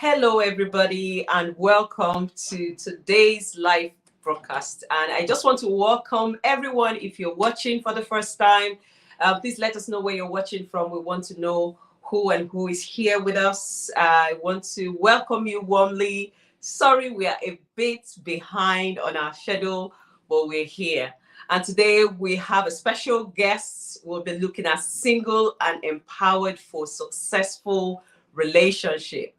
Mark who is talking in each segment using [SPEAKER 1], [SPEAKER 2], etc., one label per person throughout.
[SPEAKER 1] Hello, everybody, and welcome to today's live broadcast. And I just want to welcome everyone. If you're watching for the first time, please let us know where you're watching from. We want to know who is here with us. I want to welcome you warmly. Sorry, we are a bit behind on our schedule, but we're here. And today we have a special guest. We'll be looking at single and empowered for successful relationship.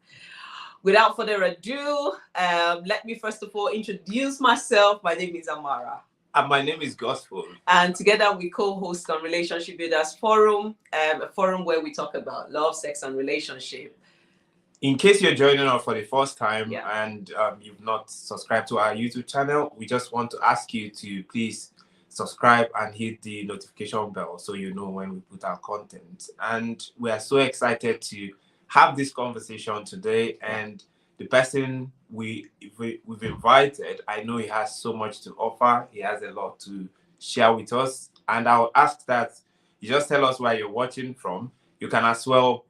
[SPEAKER 1] Without further ado, let me first of all introduce myself. My name is Amara.
[SPEAKER 2] And my name is Gospel.
[SPEAKER 1] And together we co-host on Relationship Builders Forum, a forum where we talk about love, sex, and relationship.
[SPEAKER 2] In case you're joining us for the first time and you've not subscribed to our YouTube channel, we just want to ask you to please subscribe and hit the notification bell so you know when we put our content. And we are so excited to have this conversation today, and the person we've invited, I know he has so much to offer. He has a lot to share with us, and I'll ask that you just tell us where you're watching from. You can as well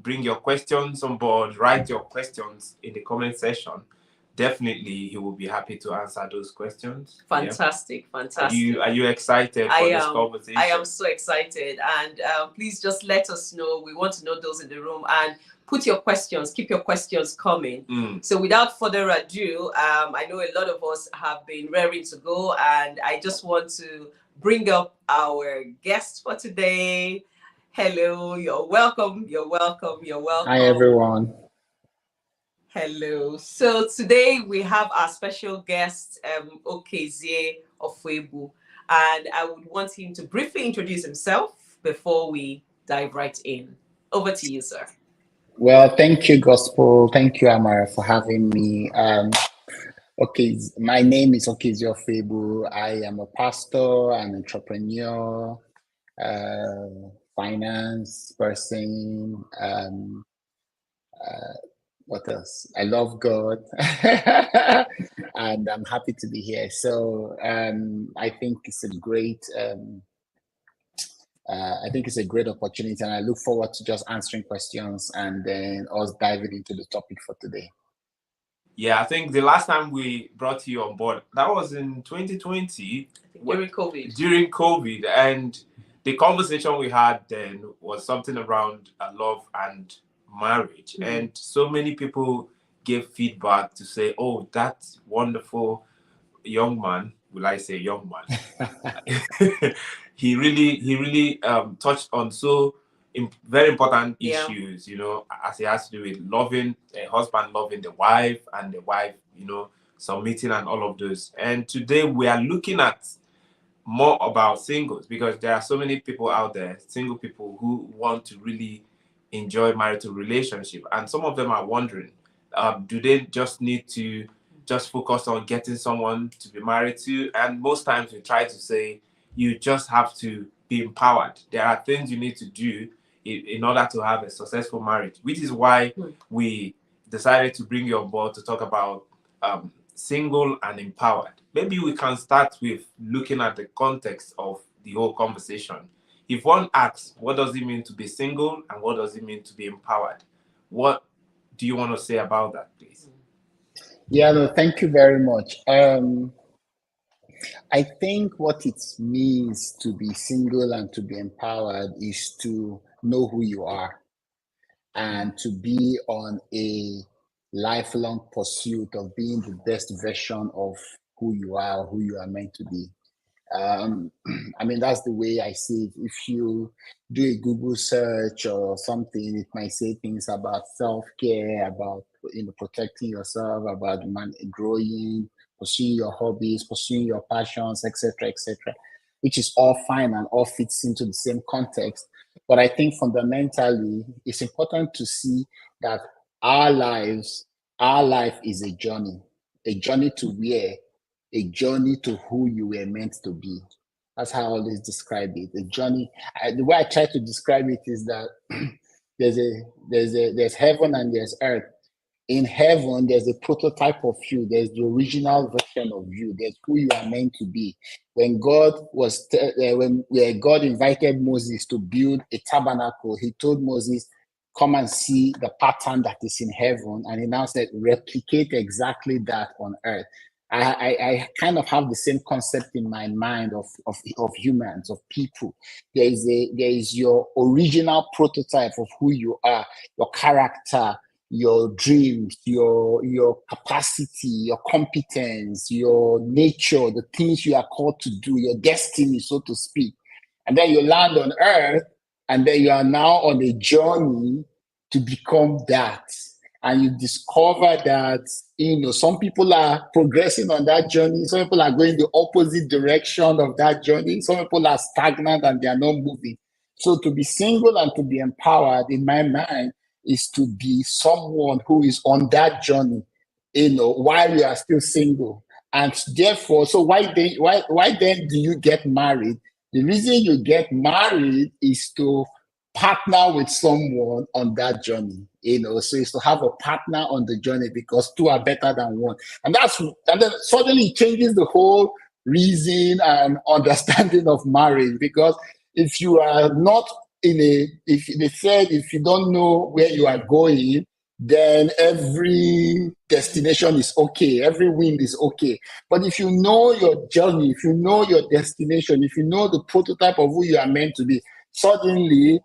[SPEAKER 2] bring your questions on board, write your questions in the comment section. Definitely he will be happy to answer those questions.
[SPEAKER 1] Fantastic. Are
[SPEAKER 2] you excited for this conversation?
[SPEAKER 1] I am so excited, and please just let us know. We want to know those in the room, and put your questions, keep your questions coming. So without further ado, I know a lot of us have been raring to go, and I just want to bring up our guest for today. Hello, you're welcome.
[SPEAKER 3] Hi, everyone.
[SPEAKER 1] Hello. So today we have our special guest, Okezie Ofebu, and I would want him to briefly introduce himself before we dive right in. Over to you, sir.
[SPEAKER 3] Well, thank you, Gospel. Thank you, Amara, for having me. Okay, my name is Okezie Ofebu. I am a pastor, an entrepreneur, finance person. What else? I love God, and I'm happy to be here. So I think it's a great. I think it's a great opportunity, and I look forward to just answering questions and then us diving into the topic for today.
[SPEAKER 2] Yeah, I think the last time we brought you on board, that was in 2020.
[SPEAKER 1] During COVID.
[SPEAKER 2] During COVID, and the conversation we had then was something around love and marriage. And so many people gave feedback to say, oh, that wonderful young man, will I say young man? he really touched on very important issues, you know, as it has to do with loving a husband, loving the wife, and the wife, you know, submitting and all of those. And today we are looking at more about singles, because there are so many people out there, single people, who want to really enjoy marital relationship, and some of them are wondering, do they just need to just focus on getting someone to be married to? And most times we try to say you just have to be empowered. There are things you need to do in order to have a successful marriage, which is why we decided to bring you on board to talk about single and empowered. Maybe we can start with looking at the context of the whole conversation. If one asks, what does it mean to be single and what does it mean to be empowered? What do you want to say about that, please?
[SPEAKER 3] Yeah, no, thank you very much. I think what it means to be single and to be empowered is to know who you are and to be on a lifelong pursuit of being the best version of who you are, who you are meant to be. I mean, that's the way I see it. If you do a Google search or something, it might say things about self-care, about protecting yourself, about growing, pursuing your hobbies, pursuing your passions, etc., which is all fine and all fits into the same context. But I think fundamentally, it's important to see that our life is a journey to where, a journey to who you were meant to be. That's how I always describe it. A journey. The way I try to describe it is that there's heaven and there's earth. In heaven, there's a prototype of you. There's the original version of you. There's who you are meant to be. When God invited Moses to build a tabernacle, he told Moses, come and see the pattern that is in heaven. And he now said, replicate exactly that on earth. I kind of have the same concept in my mind of humans, of people. There is your original prototype of who you are, your character, your dreams, your capacity, your competence, your nature, the things you are called to do, your destiny, so to speak. And then you land on earth, and then you are now on a journey to become that. And you discover that, some people are progressing on that journey. Some people are going the opposite direction of that journey. Some people are stagnant and they are not moving. So to be single and to be empowered, in my mind, is to be someone who is on that journey, while you are still single. And therefore, so why then do you get married? The reason you get married is to partner with someone on that journey, so it's to have a partner on the journey, because two are better than one. And then suddenly it changes the whole reason and understanding of marriage. Because if you are not if you don't know where you are going, then every destination is okay, every wind is okay. But if you know your journey, if you know your destination, if you know the prototype of who you are meant to be, suddenly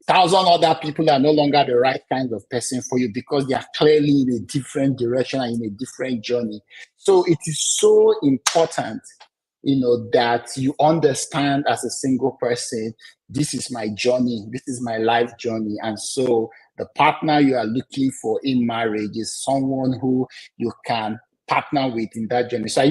[SPEAKER 3] 1,000 other people are no longer the right kind of person for you, because they are clearly in a different direction and in a different journey. So it is so important, that you understand as a single person, this is my journey, this is my life journey. And so the partner you are looking for in marriage is someone who you can partner with in that journey. So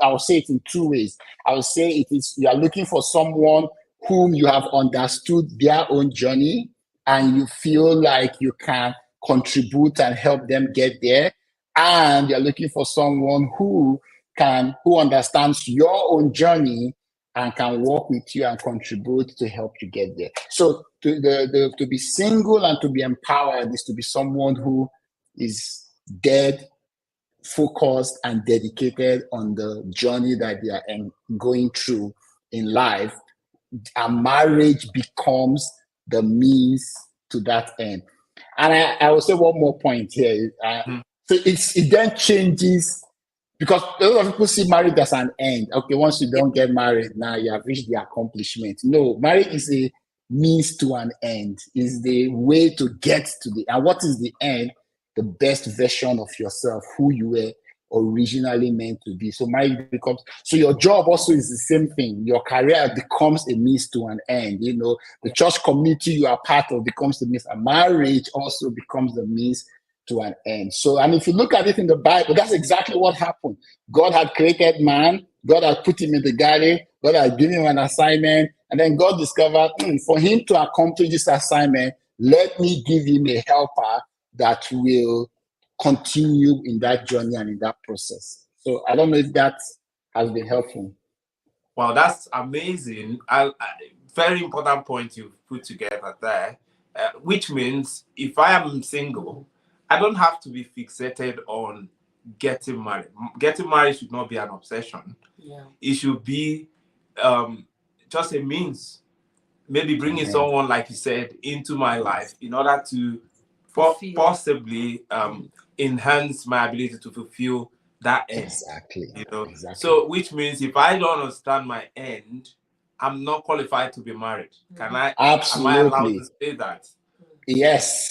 [SPEAKER 3] I'll say it in two ways. I will say it is, you are looking for someone whom you have understood their own journey and you feel like you can contribute and help them get there. And you're looking for someone who understands your own journey and can work with you and contribute to help you get there. So to be single and to be empowered is to be someone who is dead focused and dedicated on the journey that they are going through in life. And marriage becomes the means to that end. And I will say one more point here. So it then changes, because a lot of people see marriage as an end. Okay, once you don't get married, now you have reached the accomplishment. No, marriage is a means to an end. Is the way to get to the, and what is the end? The best version of yourself, who you were originally meant to be. So marriage becomes, so your job also is the same thing. Your career becomes a means to an end. The church community you are part of becomes the means, and marriage also becomes the means to an end. So, and if you look at it in the Bible, that's exactly what happened. God had created man, God had put him in the garden, God had given him an assignment, and then God discovered, for him to accomplish this assignment, let me give him a helper that will continue in that journey and in that process. So I don't know if that has been helpful.
[SPEAKER 2] Well, that's amazing. Very important point you put together there, which means if I am single, I don't have to be fixated on getting married. Getting married should not be an obsession.
[SPEAKER 1] Yeah.
[SPEAKER 2] It should be just a means. Maybe bringing someone, like you said, into my life in order to possibly enhance my ability to fulfill that end.
[SPEAKER 3] Exactly. Exactly.
[SPEAKER 2] So, which means if I don't understand my end, I'm not qualified to be married. Can I?
[SPEAKER 3] Absolutely.
[SPEAKER 2] Am I allowed to say that?
[SPEAKER 3] Yes,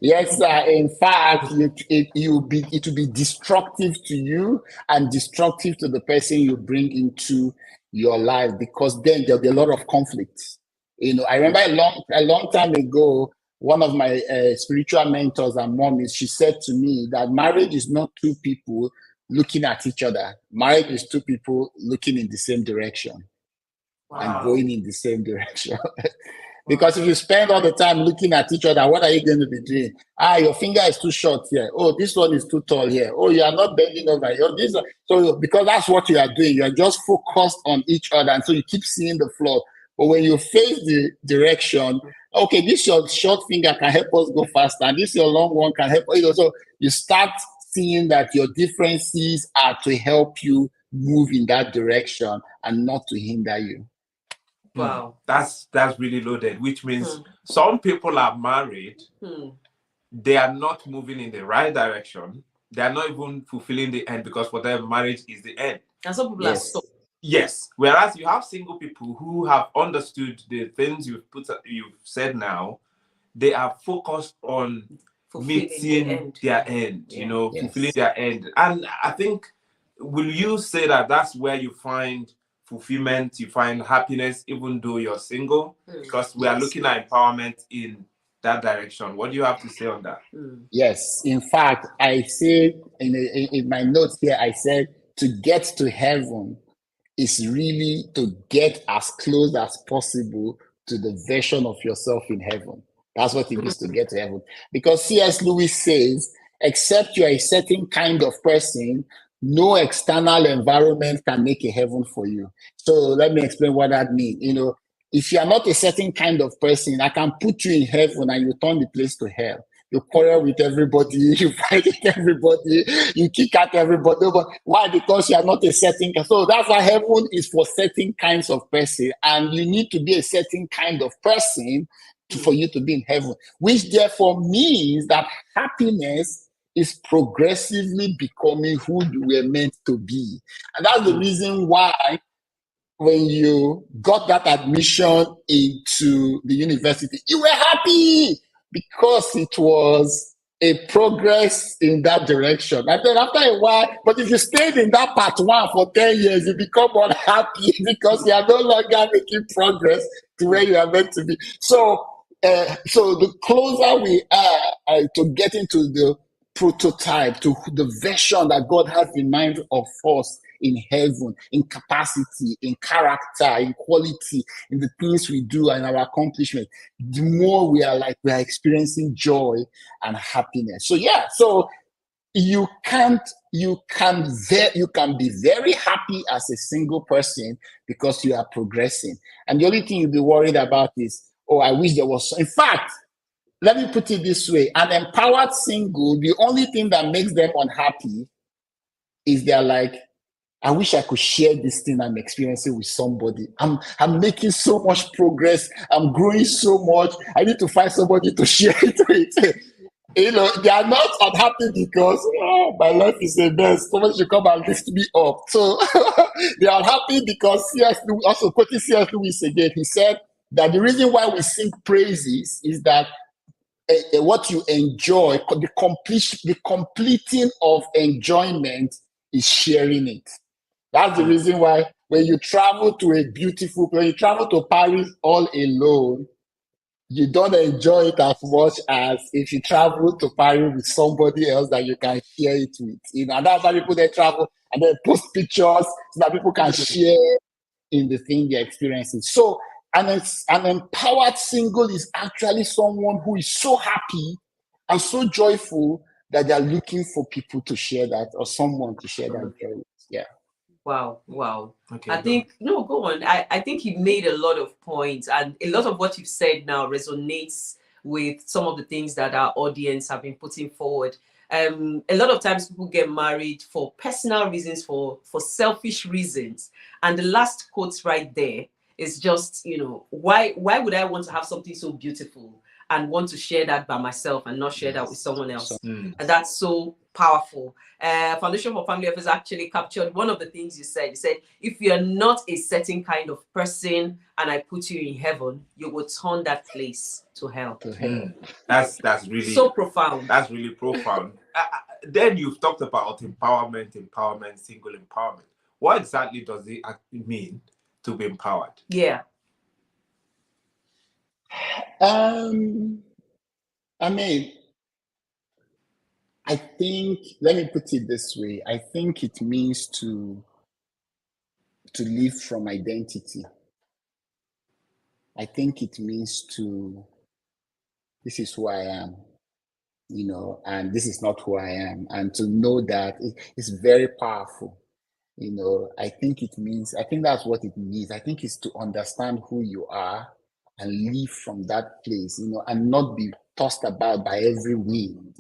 [SPEAKER 3] yes. In fact, it will be destructive to you and destructive to the person you bring into your life, because then there'll be a lot of conflict. I remember a long time ago, one of my spiritual mentors and mommies, she said to me that marriage is not two people looking at each other. Marriage is two people looking in the same direction. Wow. And going in the same direction. Because if you spend all the time looking at each other, what are you going to be doing? Your finger is too short here. Oh, this one is too tall here. Oh, you are not bending over here. Oh, this one. So because that's what you are doing. You are just focused on each other. And so you keep seeing the flaw. But when you face the direction, okay, this your short finger can help us go faster. And this your long one can help. So you start seeing that your differences are to help you move in that direction and not to hinder you.
[SPEAKER 1] Wow.
[SPEAKER 2] That's really loaded, which means
[SPEAKER 1] Hmm.
[SPEAKER 2] some people are married,
[SPEAKER 1] Hmm.
[SPEAKER 2] they are not moving in the right direction. They are not even fulfilling the end because for them, marriage is the end.
[SPEAKER 1] And some people are
[SPEAKER 3] Yes.
[SPEAKER 1] stuck.
[SPEAKER 2] Yes. Whereas you have single people who have understood the things you've said now, they are focused on
[SPEAKER 1] Fulfilling the
[SPEAKER 2] meeting
[SPEAKER 1] end.
[SPEAKER 2] their end,
[SPEAKER 1] Yeah.
[SPEAKER 3] Yes.
[SPEAKER 2] fulfilling their end. And I think, will you say that that's where you find fulfillment, you find happiness, even though you're single? Because we are
[SPEAKER 3] Yes.
[SPEAKER 2] looking at empowerment in that direction. What do you have to say on that?
[SPEAKER 3] Yes. In fact, I say in my notes here, I said to get to heaven is really to get as close as possible to the version of yourself in heaven. That's what it means to get to heaven. Because C.S. Lewis says, except you are a certain kind of person, no external environment can make a heaven for you. So let me explain what that means. If you are not a certain kind of person, I can put you in heaven and you turn the place to hell. You quarrel with everybody, you fight with everybody, you kick out everybody. But why? Because you are not a certain. So that's why heaven is for certain kinds of person, and you need to be a certain kind of person for you to be in heaven. Which therefore means that happiness is progressively becoming who you were meant to be, and that's the reason why when you got that admission into the university, you were happy because it was a progress in that direction. And then after a while, but if you stayed in that part one for 10 years, you become unhappy because you are no longer making progress to where you are meant to be. So the closer we are to getting to the prototype, to the version that God has in mind of us in heaven, in capacity, in character, in quality, in the things we do and our accomplishment, the more we are experiencing joy and happiness. So you can be very happy as a single person because you are progressing. And the only thing you'll be worried about is, oh, I wish there was. In fact, let me put it this way: an empowered single, the only thing that makes them unhappy is they're like, I wish I could share this thing I'm experiencing with somebody. I'm making so much progress. I'm growing so much. I need to find somebody to share it with. They are not unhappy because my life is a mess. Someone should come and lift me up. So they are happy because C.S. Lewis, also quoting C.S. Lewis again, he said that the reason why we sing praises is that what you enjoy, the completing of enjoyment is sharing it. That's the reason why when you travel to when you travel to Paris all alone, you don't enjoy it as much as if you travel to Paris with somebody else that you can share it with. And that's why people they travel and they post pictures so that people can share in the thing they're experiencing. So an empowered single is actually someone who is so happy and so joyful that they're looking for people to share that or someone to share that joy with. Yeah.
[SPEAKER 1] Wow.
[SPEAKER 2] Okay,
[SPEAKER 1] I think, no, go on. I think you made a lot of points, and a lot of what you've said now resonates with some of the things that our audience have been putting forward. A lot of times people get married for personal reasons, for selfish reasons. And the last quote right there is just, why would I want to have something so beautiful and want to share that by myself and not share that with someone else? And that's so powerful. Foundation for Family Affairs actually captured one of the things you said. You said, if you're not a certain kind of person and I put you in heaven, you will turn that place to hell.
[SPEAKER 2] That's really
[SPEAKER 1] so profound.
[SPEAKER 2] That's really profound. Then you've talked about empowerment, single empowerment. What exactly does it mean to be empowered?
[SPEAKER 1] Yeah.
[SPEAKER 3] I think, let me put it this way. I think it means to live from identity. I think it means this is who I am, and this is not who I am. And to know that it's very powerful. I think that's what it means. I think it's to understand who you are and live from that place, and not be tossed about by every wind,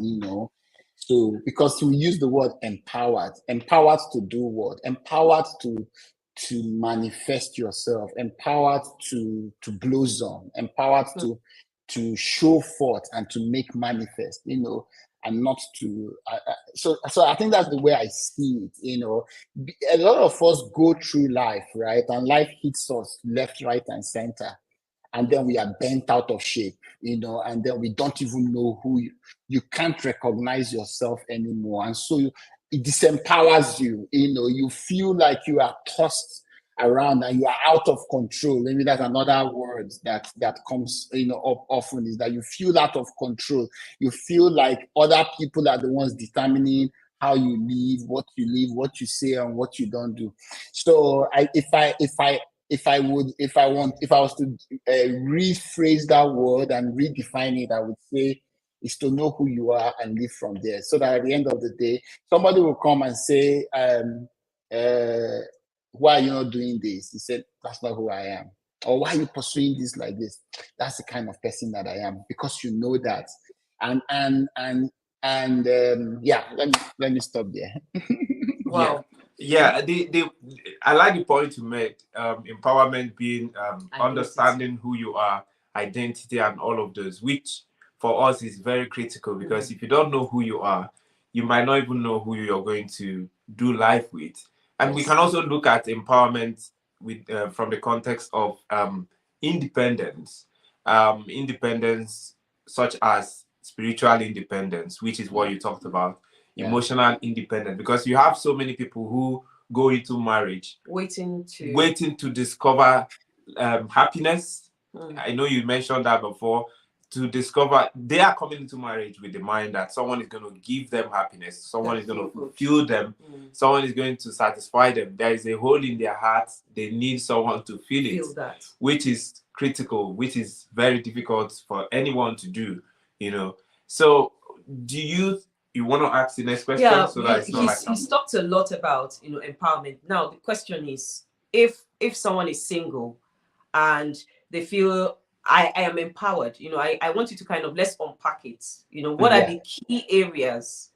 [SPEAKER 3] So, because we use the word empowered to do what? Empowered to to manifest yourself, empowered to blossom, empowered to show forth and to make manifest, and not to. So I think that's the way I see it. A lot of us go through life, right, and life hits us left, right, and center, and then we are bent out of shape, and then we don't even know who you can't recognize yourself anymore, and so it disempowers you. You feel like you are tossed around and you are out of control. Maybe that's another word that comes up often, is that you feel out of control. You feel like other people are the ones determining how you live, what you say, and what you don't do. So if I was to rephrase that word and redefine it, I would say is to know who you are and live from there, so that at the end of the day, somebody will come and say, why are you not doing this? He said, that's not who I am. Or why are you pursuing this like this? That's the kind of person that I am, because you know that. And let me stop there.
[SPEAKER 1] Wow.
[SPEAKER 2] Yeah, I like the point you made. Empowerment being understanding who you are, identity, and all of those, which for us is very critical, because if you don't know who you are, you might not even know who you're going to do life with. And we can also look at empowerment with from the context of independence, independence such as spiritual independence, which is what you talked about. Emotional independence, because you have so many people who go into marriage waiting to discover happiness. I know you mentioned that before. To discover, they are coming into marriage with the mind that someone is going to give them happiness, someone is going to fulfill them, someone is going to satisfy them. There is a hole in their hearts. They need someone to fill it, which is critical, which is very difficult for anyone to do. So do you want to ask the next question?
[SPEAKER 1] Yeah,
[SPEAKER 2] so that
[SPEAKER 1] he's talked a lot about empowerment. Now the question is, if someone is single and they feel I am empowered, I want you to kind of, let's unpack it. What are the key areas?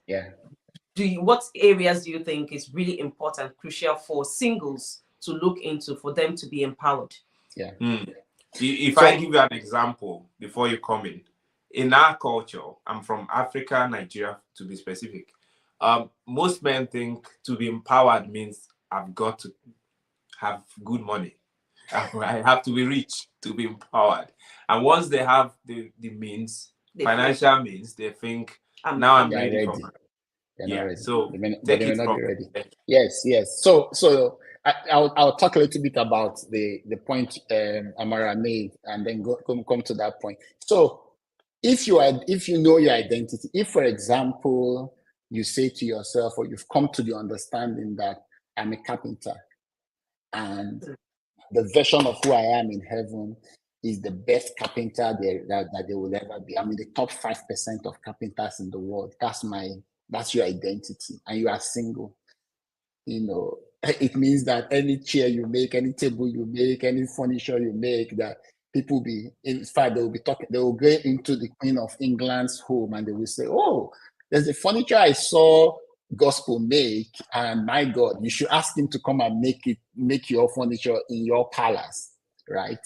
[SPEAKER 1] What areas do you think is really important, crucial for singles to look into, for them to be empowered?
[SPEAKER 2] If I give you an example before you come in our culture, I'm from Africa, Nigeria to be specific. Most men think to be empowered means I've got to have good money. I have to be rich to be empowered. And once they have the means, financial means, they think, now I'm ready for it. So take it from
[SPEAKER 3] ready. Yes. So I'll talk a little bit about the point Amara made, and then come to that point. So if you know your identity, if, for example, you say to yourself, or you've come to the understanding that I'm a carpenter, and the version of who I am in heaven is the best carpenter that there will ever be. I'm in the top 5% of carpenters in the world. That's your identity, and you are single. It means that any chair you make, any table you make, any furniture you make, that people in fact, they will go into the Queen of England's home and they will say, oh, there's the furniture I saw Gospel make, and my God, you should ask him to come and make your furniture in your palace, right?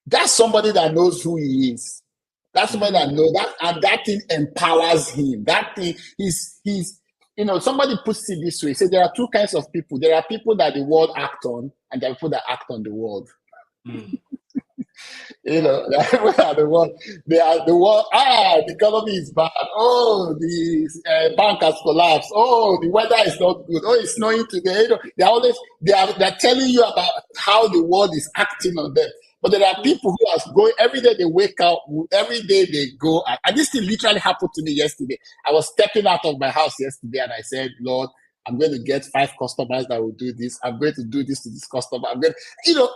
[SPEAKER 3] That's somebody that knows who he is. That's somebody that knows that, and that thing empowers him. That thing he's somebody puts it this way. So there are two kinds of people. There are people that the world act on, and there are people that act on the world. They are the world. They are the world. The economy is bad. Oh, the bank has collapsed. Oh, the weather is not good. Oh, it's snowing today. They're telling you about how the world is acting on them. But there are people who are going every day. They wake up. Every day they go. And this thing literally happened to me yesterday. I was stepping out of my house yesterday, and I said, Lord, I'm going to get 5 customers that will do this. I'm going to do this to this customer.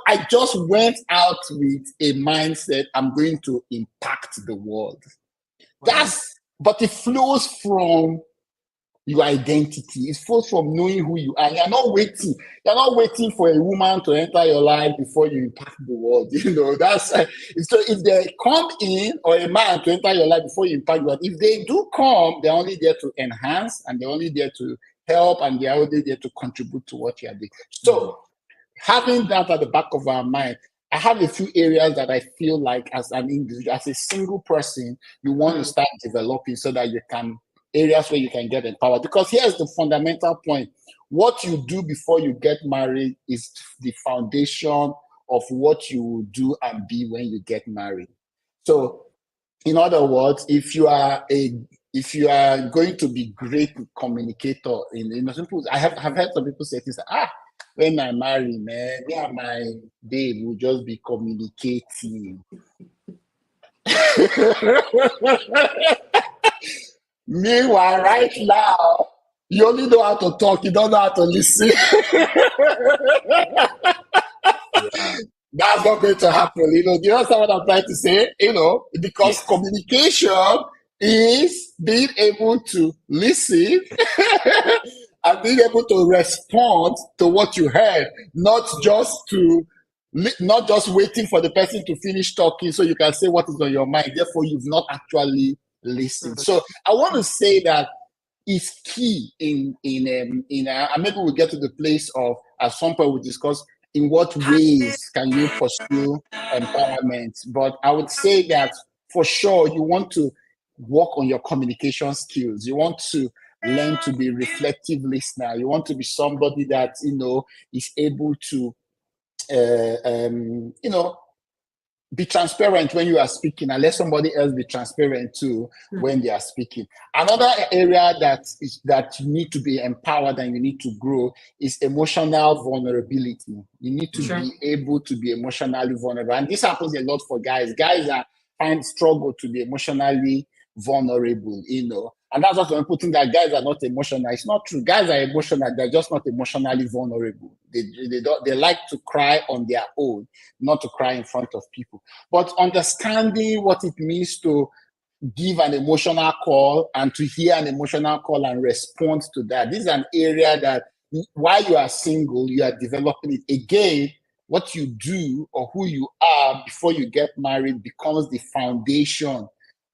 [SPEAKER 3] I just went out with a mindset, I'm going to impact the world. Wow. But it flows from your identity. It flows from knowing who you are. You're not waiting for a woman to enter your life before you impact the world. So if they come in, or a man to enter your life before you impact the world, if they do come, they're only there to enhance, and they're only there to help, and they're only there to contribute to what you're doing. So having that at the back of our mind, I have a few areas that I feel like as an individual, as a single person, you want to start developing so that you can, areas where you can get empowered. Because here's the fundamental point. What you do before you get married is the foundation of what you will do and be when you get married. So, in other words, if you are going to be great communicator, I have heard some people say things like, when I marry, man, me and my babe will just be communicating. Meanwhile, right now, you only know how to talk, you don't know how to listen. That's not going to happen. Do you understand what I'm trying to say? Because communication is being able to listen and being able to respond to what you heard, not just waiting for the person to finish talking so you can say what is on your mind. Therefore, you've not actually listened. So I want to say that it's key and maybe we'll get to the place of, at some point we'll discuss in what ways can you pursue empowerment. But I would say that for sure you want to work on your communication skills. You want to learn to be a reflective listener. You want to be somebody that is able to be transparent when you are speaking, and let somebody else be transparent too when they are speaking. Another area that you need to be empowered and you need to grow is emotional vulnerability. You need to be able to be emotionally vulnerable. And this happens a lot for guys. Guys struggle to be emotionally vulnerable, And that's what when people think that guys are not emotional. It's not true. Guys are emotional. They're just not emotionally vulnerable. They like to cry on their own, not to cry in front of people. But understanding what it means to give an emotional call and to hear an emotional call and respond to that. This is an area that while you are single, you are developing it. Again, what you do or who you are before you get married becomes the foundation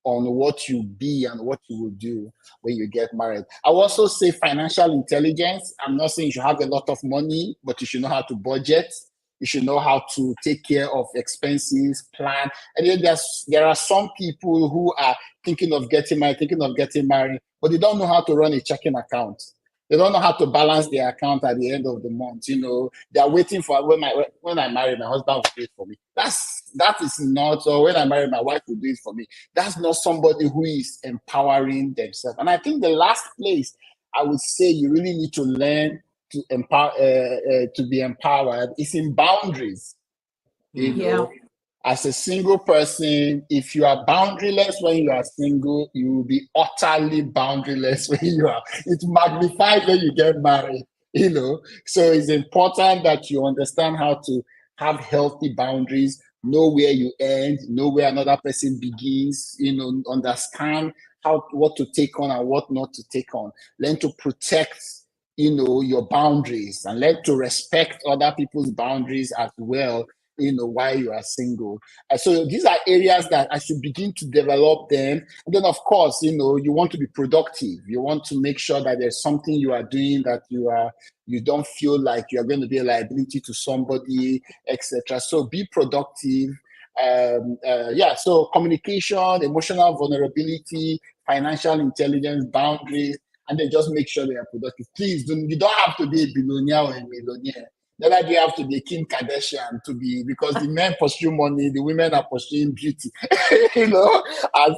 [SPEAKER 3] on what you be and what you will do when you get married. I will also say financial intelligence. I'm not saying you should have a lot of money, but you should know how to budget. You should know how to take care of expenses, plan. And then there are some people who are thinking of getting married, but they don't know how to run a checking account. They don't know how to balance their account at the end of the month. They are waiting for when I marry, my husband will do it for me. That is not, or when I marry, my wife will do it for me. That's not somebody who is empowering themselves. And I think the last place I would say you really need to learn to empower, to be empowered is in boundaries. As a single person, if you are boundaryless when you are single, you will be utterly boundaryless when you are. It magnifies when you get married, So it's important that you understand how to have healthy boundaries, know where you end, know where another person begins, understand what to take on and what not to take on. Learn to protect, your boundaries, and learn to respect other people's boundaries as well, while you are single. So these are areas that as you begin to develop them, and then of course, you want to be productive. You want to make sure that there's something you are doing that you don't feel like you are going to be a liability to somebody, etc. So be productive. So communication, emotional vulnerability, financial intelligence, boundaries, and then just make sure they are productive. Please, you don't have to be a billionaire or a millionaire. Neither do you have to be Kim Kardashian because the men pursue money, the women are pursuing beauty, as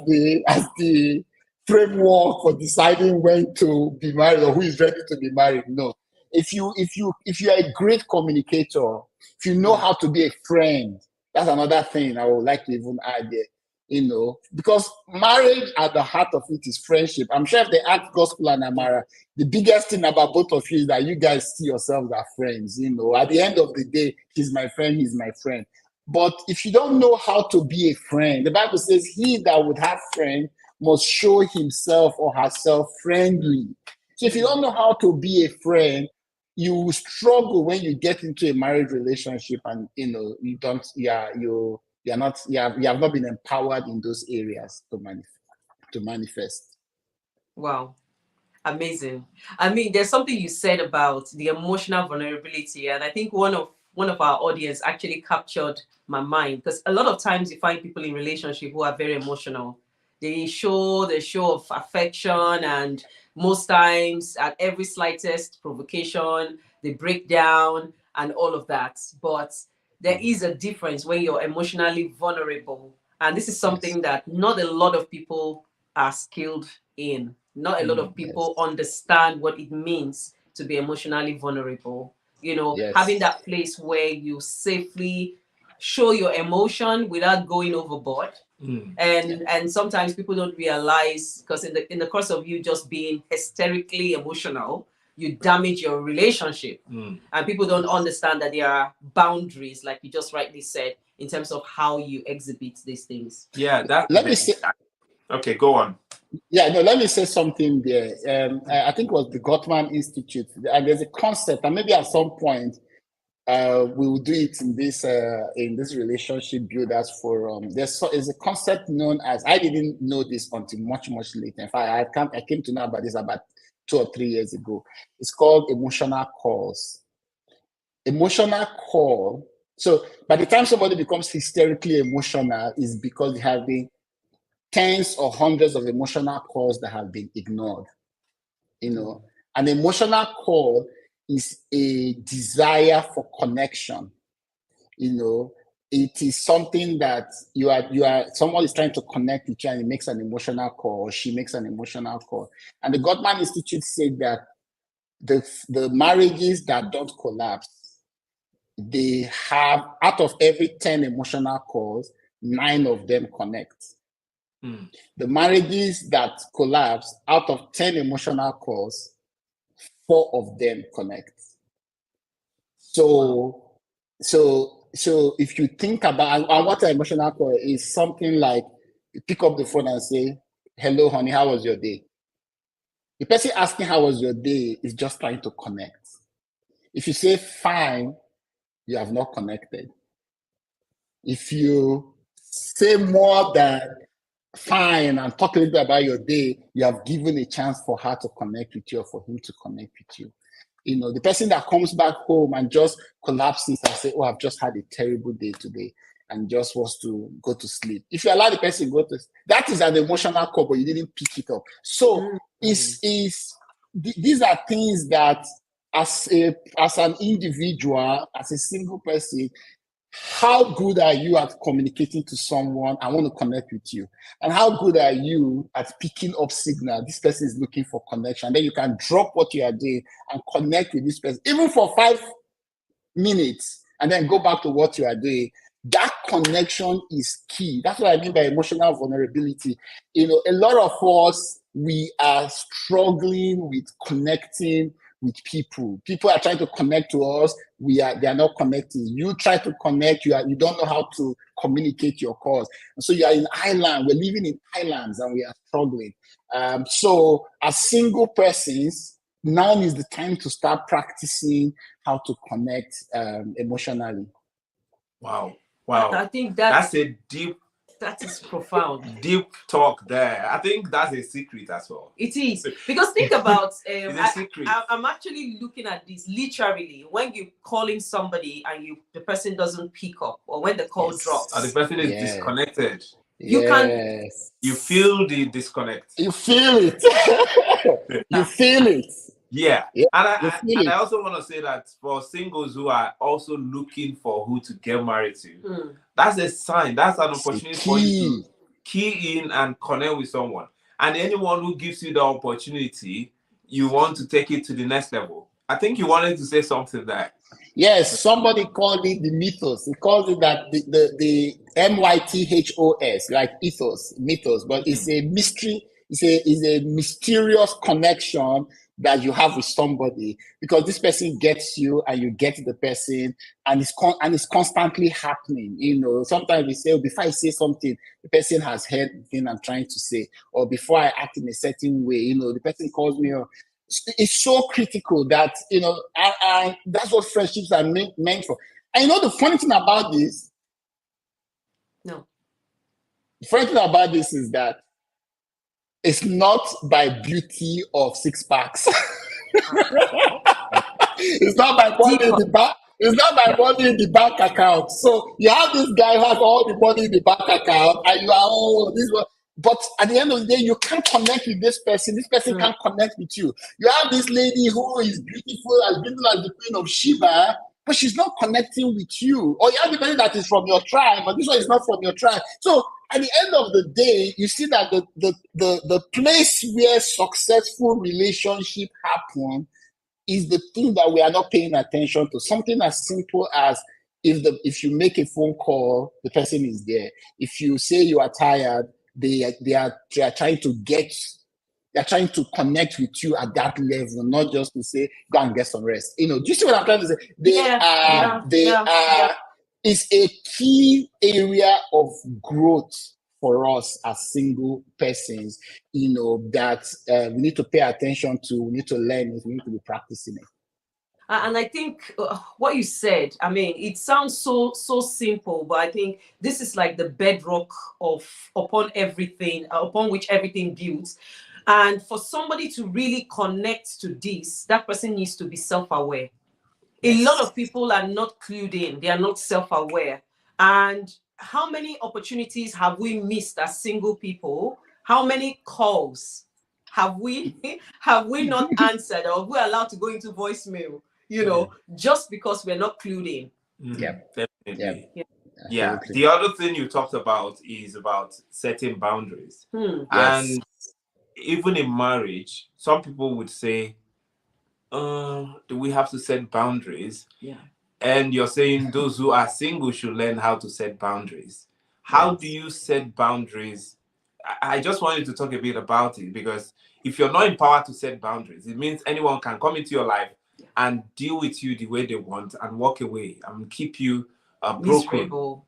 [SPEAKER 3] the framework for deciding when to be married or who is ready to be married. No. If you are a great communicator, if you know how to be a friend, that's another thing I would like to even add there. Because marriage at the heart of it is friendship. I'm sure if they ask Gospel and Amara, the biggest thing about both of you is that you guys see yourselves as friends. At the end of the day, he's my friend, he's my friend. But if you don't know how to be a friend, the Bible says he that would have friends must show himself or herself friendly. So if you don't know how to be a friend, you will struggle when you get into a marriage relationship and you have not been empowered in those areas to manifest.
[SPEAKER 1] Wow. Amazing. I mean, there's something you said about the emotional vulnerability, and I think one of one of our audience actually captured my mind, because a lot of times you find people in relationship who are very emotional. They show the show of affection, and most times at every slightest provocation, they break down and all of that. But there is a difference when you're emotionally vulnerable. And this is something that not a lot of people are skilled in. Not a lot of people understand what it means to be emotionally vulnerable. You know, having that place where you safely show your emotion without going overboard. And sometimes people don't realize, because in the course of you just being hysterically emotional, you damage your relationship. And people don't understand that there are boundaries, like you just rightly said, in terms of how you exhibit these things.
[SPEAKER 2] Yeah,
[SPEAKER 3] Let me say.
[SPEAKER 2] Okay, go on.
[SPEAKER 3] Yeah, no, let me say something there. I think it was the Gottman Institute, and there's a concept, and maybe at some point we will do it in this relationship builders forum. There's a concept known as, I didn't know this until much later. In fact, I came to know about this about 2 or 3 years ago. It's called emotional calls. Emotional call. So by the time somebody becomes hysterically emotional, is because they have been tens or hundreds of emotional calls that have been ignored. You know, an emotional call is a desire for connection. You know, it is something that you are someone is trying to connect with you, and he makes an emotional call, or she makes an emotional call. And the Gottman Institute said that the marriages that don't collapse, they have, out of every 10 emotional calls, 9 of them connect. The marriages that collapse, out of 10 emotional calls, 4 of them connect. So if you think about, and what an emotional call is, something like you pick up the phone and say, "Hello, honey, how was your day?" The person asking how was your day is just trying to connect. If you say fine, you have not connected. If you say more than fine and talk a little bit about your day, you have given a chance for her to connect with you, or for him to connect with you. You know, the person that comes back home and just collapses and say, "Oh, I've just had a terrible day today," and just wants to go to sleep. If you allow the person to go to, that is an emotional call, but you didn't pick it up. So these are things that, as an individual, as a single person, how good are you at communicating to someone? I want to connect with you. And how good are you at picking up signal? This person is looking for connection. Then you can drop what you are doing and connect with this person, even for 5 minutes, and then go back to what you are doing. That connection is key. That's what I mean by emotional vulnerability. You know, a lot of us, we are struggling with connecting with people. People are trying to connect to us. They are not connecting. You try to connect. You don't know how to communicate your cause. And so you are in island. We're living in islands, and we are struggling. So as single persons, now is the time to start practicing how to connect emotionally.
[SPEAKER 2] Wow.
[SPEAKER 1] I think
[SPEAKER 2] that's a deep.
[SPEAKER 1] That is profound.
[SPEAKER 2] Deep talk there. I think that's a secret as well.
[SPEAKER 1] It is. Because think about,
[SPEAKER 2] secret.
[SPEAKER 1] I'm actually looking at this literally. When you're calling somebody and the person doesn't pick up, or when the call drops.
[SPEAKER 2] Or the person is disconnected.
[SPEAKER 1] You
[SPEAKER 2] you feel the disconnect.
[SPEAKER 3] You feel it. You feel it.
[SPEAKER 2] Yeah. And I also want to say that for singles who are also looking for who to get married to, that's a sign. That's an opportunity for you to key in and connect with someone. And anyone who gives you the opportunity, you want to take it to the next level. I think you wanted to say something there.
[SPEAKER 3] Yes, somebody called it the mythos. He calls it that the MYTHOS, like mythos, but it's a mystery. It's a mysterious connection that you have with somebody, because this person gets you and you get the person, and it's constantly happening. You know, sometimes we say, before I say something, the person has heard the thing I'm trying to say, or before I act in a certain way, you know, the person calls me. It's so critical that, you know, that's what friendships are meant for. And you know, the funny thing about this, the funny thing about this is that it's not by beauty of 6 packs. It's not by quality. It's not my money in the bank account. So you have this guy who has all the money in the bank account, and you are all this one. But at the end of the day, you can't connect with this person. This person can't connect with you. You have this lady who is beautiful as the Queen of Sheba, but she's not connecting with you. Or you have the person that is from your tribe, but this one is not from your tribe. So at the end of the day, you see that the place where successful relationship happen is the thing that we are not paying attention to. Something as simple as if you make a phone call, the person is there. If you say you are tired, they are trying to connect with you at that level, not just to say go and get some rest. Do you see what I'm trying to say? They are. It's a key area of growth for us as single persons, that we need to pay attention to, we need to learn it, we need to be practicing it.
[SPEAKER 1] And I think what you said, I mean, it sounds so simple, but I think this is like the bedrock upon which everything builds. And for somebody to really connect to this, that person needs to be self-aware. A lot of people are not clued in, they are not self-aware. And how many opportunities have we missed as single people? How many calls have we not answered, or we allowed to go into voicemail, just because we're not clued in?
[SPEAKER 2] Yeah, definitely.
[SPEAKER 3] Yeah.
[SPEAKER 2] The other thing you talked about is about setting boundaries. And even in marriage, some people would say, do we have to set boundaries?
[SPEAKER 1] Yeah.
[SPEAKER 2] And you're saying those who are single should learn how to set boundaries. How do you set boundaries? I just wanted to talk a bit about it, because if you're not empowered to set boundaries, it means anyone can come into your life and deal with you the way they want and walk away and keep you broken.
[SPEAKER 3] All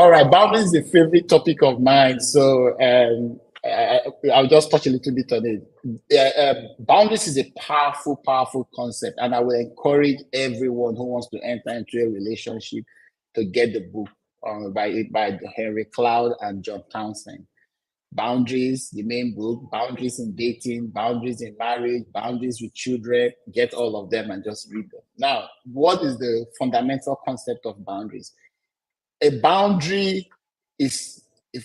[SPEAKER 3] right, boundaries is a favorite topic of mine. So I'll just touch a little bit on it. Boundaries is a powerful concept, and I will encourage everyone who wants to enter into a relationship to get the book by Henry Cloud and John Townsend. Boundaries, the main book. Boundaries in dating, boundaries in marriage, boundaries with children. Get all of them and just read them. Now, what is the fundamental concept of boundaries? A boundary is,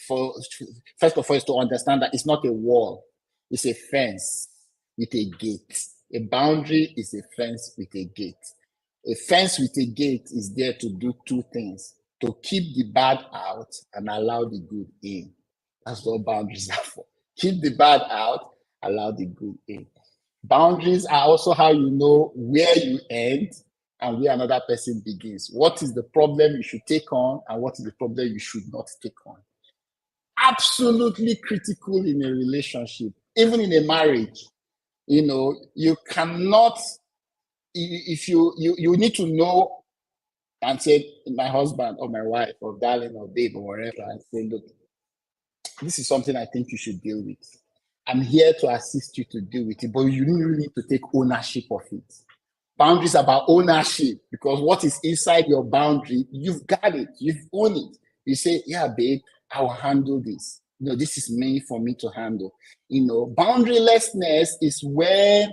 [SPEAKER 3] first of all, is to understand that it's not a wall, it's a fence with a gate. A boundary is a fence with a gate. A fence with a gate is there to do two things: to keep the bad out and allow the good in. That's what boundaries are for. Keep the bad out, allow the good in. Boundaries are also how you know where you end and where another person begins. What is the problem you should take on and what is the problem you should not take on? Absolutely critical in a relationship, even in a marriage. You cannot, if you need to know and say, my husband or my wife or darling or babe or whatever, and say, look, this is something I think you should deal with. I'm here to assist you to deal with it, but you really need to take ownership of it. Boundaries about ownership, because what is inside your boundary, you've got it, you've owned it. You say, yeah, babe, I will handle this. This is meant for me to handle. Boundarylessness is when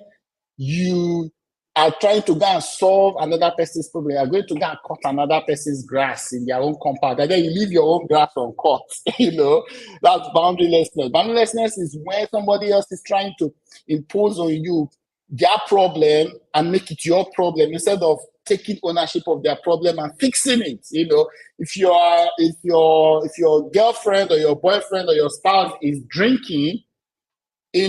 [SPEAKER 3] you are trying to go and solve another person's problem. You are going to go and cut another person's grass in their own compound, and then you leave your own grass uncut. That's boundarylessness. Boundarylessness is when somebody else is trying to impose on you their problem and make it your problem instead of taking ownership of their problem and fixing it. If your girlfriend or your boyfriend or your spouse is drinking, they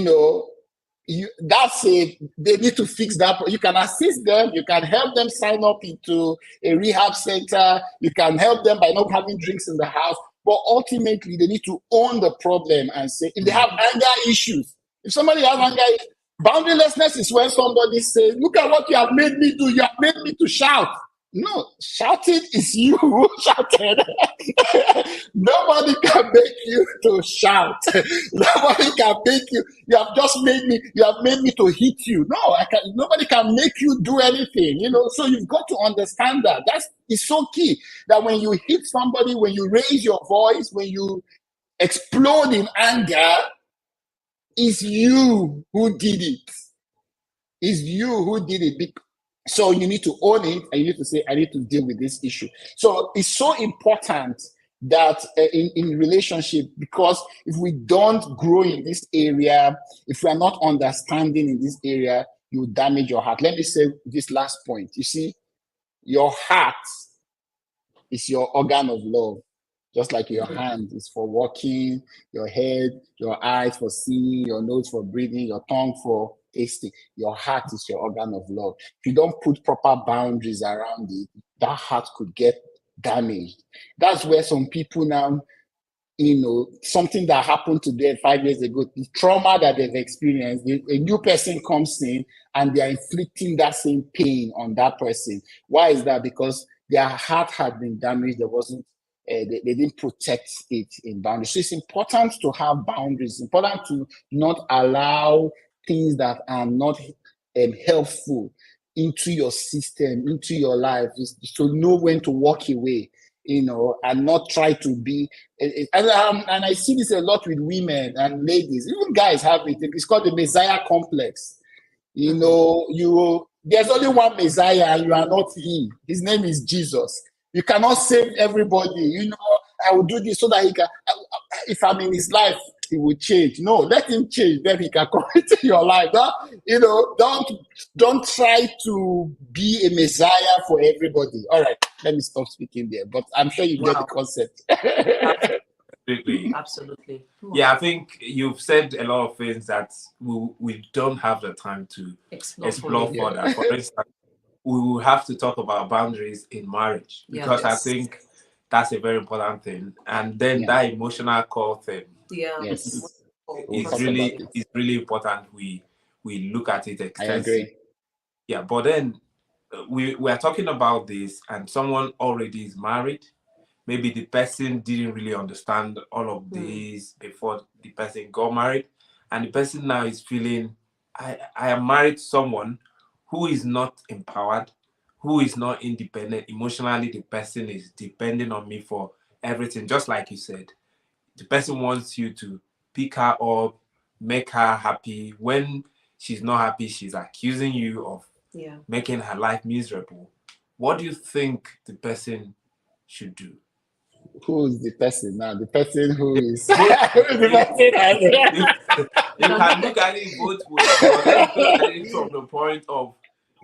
[SPEAKER 3] need to fix that. You can assist them, you can help them sign up into a rehab center, you can help them by not having drinks in the house, but ultimately they need to own the problem and say, if they have anger issues, if somebody has anger issues, boundarylessness is when somebody says, look at what you have made me do, you have made me to shout. No, shouting is you who shouted. Nobody can make you to shout. Nobody can make you. You have made me to hit you. No, nobody can make you do anything. So you've got to understand that. It's so key that when you hit somebody, when you raise your voice, when you explode in anger, it's you who did it. It's you who did it. So you need to own it, and you need to say, I need to deal with this issue. So it's so important that in relationship, because if we don't grow in this area, if we are not understanding in this area, you damage your heart. Let me say this last point. You see, your heart is your organ of love. Just like your hand is for walking, your head, your eyes for seeing, your nose for breathing, your tongue for tasting. Your heart is your organ of love. If you don't put proper boundaries around it, that heart could get damaged. That's where some people now, something that happened to them 5 years ago, the trauma that they've experienced, a new person comes in and they are inflicting that same pain on that person. Why is that? Because their heart had been damaged. There wasn't they didn't protect it in boundaries. So it's important to have boundaries. It's important to not allow things that are not helpful into your system, into your life. So know when to walk away, and not try to be. And I see this a lot with women and ladies. Even guys have it. It's called the Messiah complex. There's only one Messiah, and you are not him. His name is Jesus. You cannot save everybody. I will do this so that he can. If I'm in his life, he will change. No, let him change. Then he can come into your life. Don't try to be a Messiah for everybody. All right, let me stop speaking there. But I'm sure you get the concept.
[SPEAKER 1] Absolutely.
[SPEAKER 2] Yeah, I think you've said a lot of things that we don't have the time to explore further. For instance, we will have to talk about boundaries in marriage, because I think that's a very important thing. And then that emotional core thing is really important. We look at it extensively.
[SPEAKER 3] I agree.
[SPEAKER 2] Yeah, but then we are talking about this, and someone already is married. Maybe the person didn't really understand all of this before the person got married, and the person now is feeling, I am married to someone who is not empowered, who is not independent. Emotionally, the person is depending on me for everything. Just like you said, the person wants you to pick her up, make her happy. When she's not happy, she's accusing you of making her life miserable. What do you think the person should do?
[SPEAKER 3] Who is the person now? The person who is
[SPEAKER 2] the person. You can look at it both ways. But let's look at it from the point of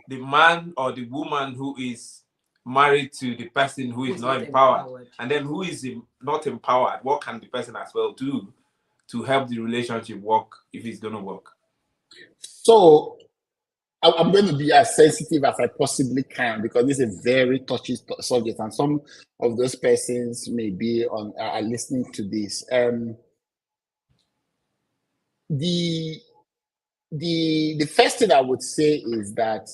[SPEAKER 2] the man or the woman who is married to the person who is not empowered. And then who is not empowered. What can the person as well do to help the relationship work, if it's going to work? So
[SPEAKER 3] I'm going to be as sensitive as I possibly can, because this is a very touchy subject, and some of those persons may be are listening to this. The first thing I would say is that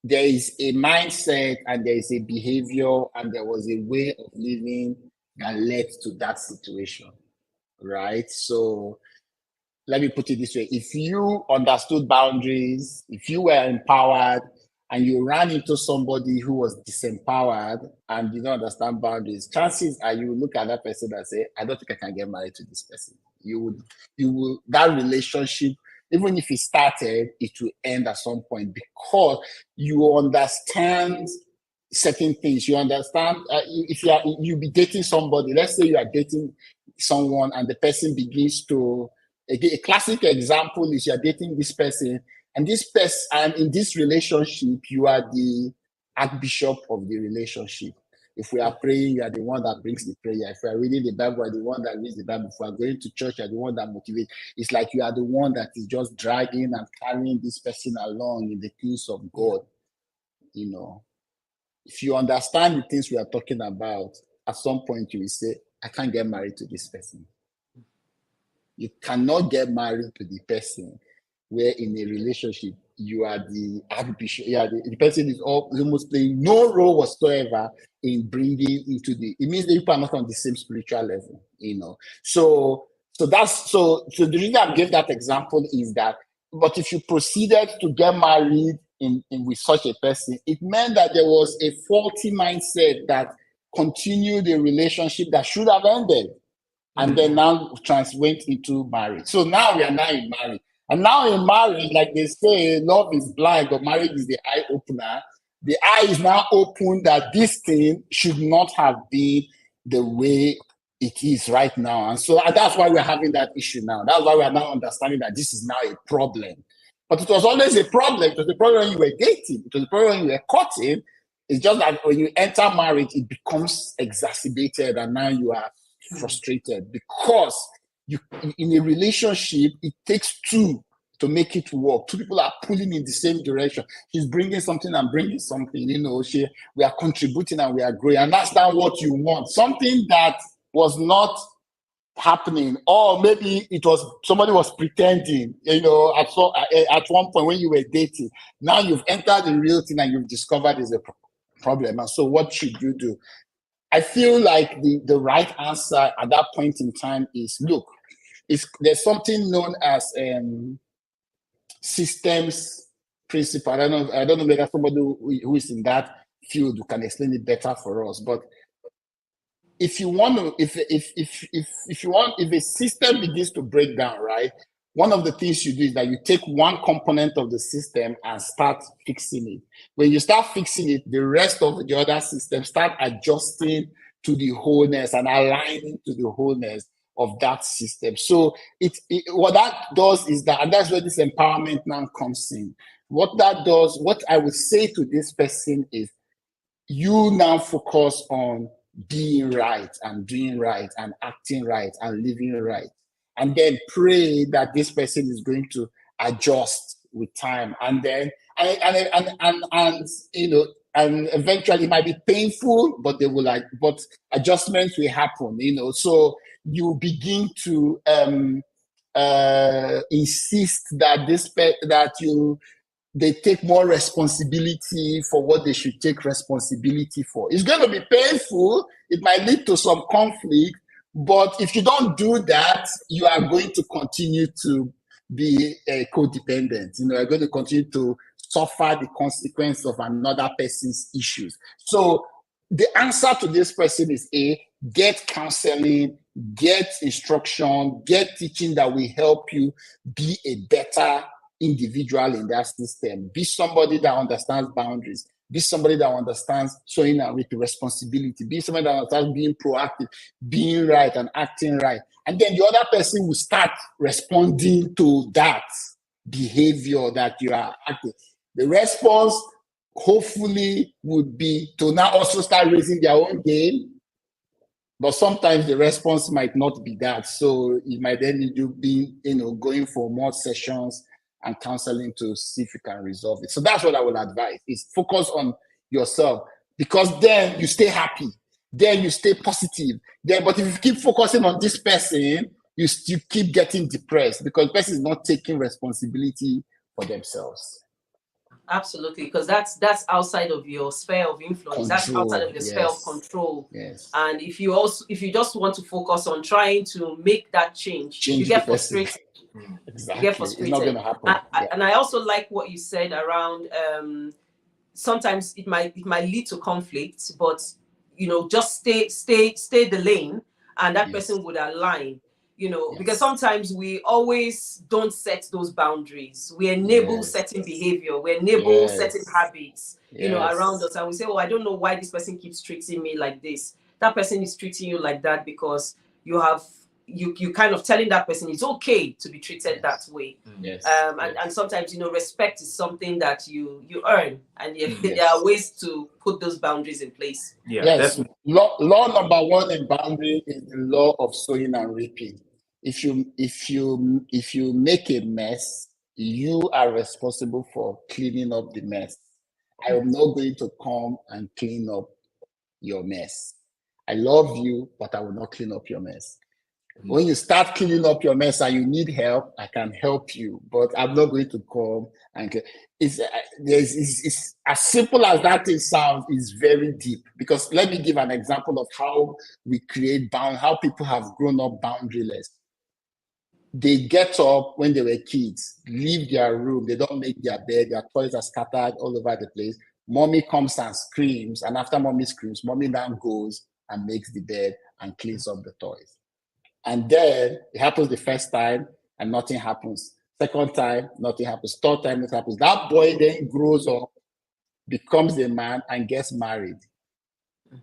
[SPEAKER 3] there is a mindset, and there is a behavior, and there was a way of living that led to that situation, right? So let me put it this way. If you understood boundaries, if you were empowered, and you ran into somebody who was disempowered and did not understand boundaries, chances are you will look at that person and say, I don't think I can get married to this person. You would that relationship, even if it started, it will end at some point, because you understand certain things. You understand, if you be dating somebody, let's say you are dating someone and the person begins to, a classic example is you're dating this person, and in this relationship, you are the archbishop of the relationship. If we are praying, you are the one that brings the prayer. If we are reading the Bible, you are the one that reads the Bible. If we are going to church, you are the one that motivates. It's like you are the one that is just dragging and carrying this person along in the things of God. If you understand the things we are talking about, at some point you will say, I can't get married to this person. You cannot get married to the person where in a relationship you are the archbishop. The person is almost playing no role whatsoever in bringing into it means that you are not on the same spiritual level, So the reason I gave that example is that, but if you proceeded to get married with such a person, it meant that there was a faulty mindset that continued a relationship that should have ended. And then now went into marriage. So now we are now in marriage. And now in marriage, like they say, love is blind, but marriage is the eye opener. the eye is now open that this thing should not have been the way it is right now. And so that's why we're having that issue now. That's why we are now understanding that this is now a problem. But it was always a problem. It was a problem when you were dating. It was a problem when you were courting. It's just that when you enter marriage, it becomes exacerbated, and now you are frustrated because you, in a relationship, it takes two to make it work. Two people are pulling in the same direction. She's bringing something and bringing something. We are contributing and we are growing, and that's not what you want. Something that was not happening, or maybe it was somebody was pretending. At one point when you were dating, now you've entered the real thing and you've discovered there's a problem. And so, what should you do? I feel like the right answer at that point in time is, look, there's something known as systems principle. I don't know whether somebody who is in that field who can explain it better for us. But if you want to, if a system begins to break down, right, one of the things you do is that you take one component of the system and start fixing it. When you start fixing it, the rest of the other systems start adjusting to the wholeness and aligning to the wholeness of that system. So what that does is that, and that's where this empowerment now comes in. What that does, what I would say to this person is, you now focus on being right and doing right and acting right and living right. And then pray that this person is going to adjust with time. And then, and eventually it might be painful, but but adjustments will happen, So you begin to insist that they take more responsibility for what they should take responsibility for. It's going to be painful. It might lead to some conflict, but if you don't do that, you are going to continue to be codependent. You're going to continue to suffer the consequence of another person's issues. So the answer to this person is get counseling, get instruction, get teaching that will help you be a better individual in that system. Be somebody that understands boundaries. Be somebody that understands showing up with responsibility. Be somebody that understands being proactive, being right and acting right. And then the other person will start responding to that behavior that you are acting. The response hopefully would be to now also start raising their own game. But sometimes the response might not be that. So it might then need you be, going for more sessions and counseling to see if you can resolve it. So that's what I would advise, is focus on yourself, because then you stay happy, then you stay positive. But if you keep focusing on this person, you keep getting depressed because the person is not taking responsibility for themselves.
[SPEAKER 1] Absolutely, because that's outside of your sphere of influence. That's outside of your sphere of control.
[SPEAKER 3] Yes.
[SPEAKER 1] And if you just want to focus on trying to make that change you get frustrated.
[SPEAKER 3] Exactly.
[SPEAKER 1] You get frustrated.
[SPEAKER 3] It's not going to happen.
[SPEAKER 1] And I also like what you said around sometimes it might lead to conflict, but just stay the lane, and that person would align. Because sometimes we always don't set those boundaries. We enable certain behavior, we enable certain habits, around us. And we say, I don't know why this person keeps treating me like this. That person is treating you like that because you kind of telling that person it's okay to be treated that way. And sometimes, respect is something that you earn, and there are ways to put those boundaries in place.
[SPEAKER 3] Law number one in boundary is the law of sowing and reaping. If you make a mess, you are responsible for cleaning up the mess. I am not going to come and clean up your mess. I love you, but I will not clean up your mess. When you start cleaning up your mess and you need help, I can help you, but I'm not going to come and it's as simple as that thing sounds. Is very deep, because let me give an example of how we create how people have grown up boundaryless. They get up when they were kids, leave their room, they don't make their bed, their toys are scattered all over the place. Mommy comes and screams, and after mommy screams, mommy now goes and makes the bed and cleans up the toys. And then it happens the first time and nothing happens. Second time, nothing happens. Third time, nothing happens. That boy then grows up becomes a man, and gets married.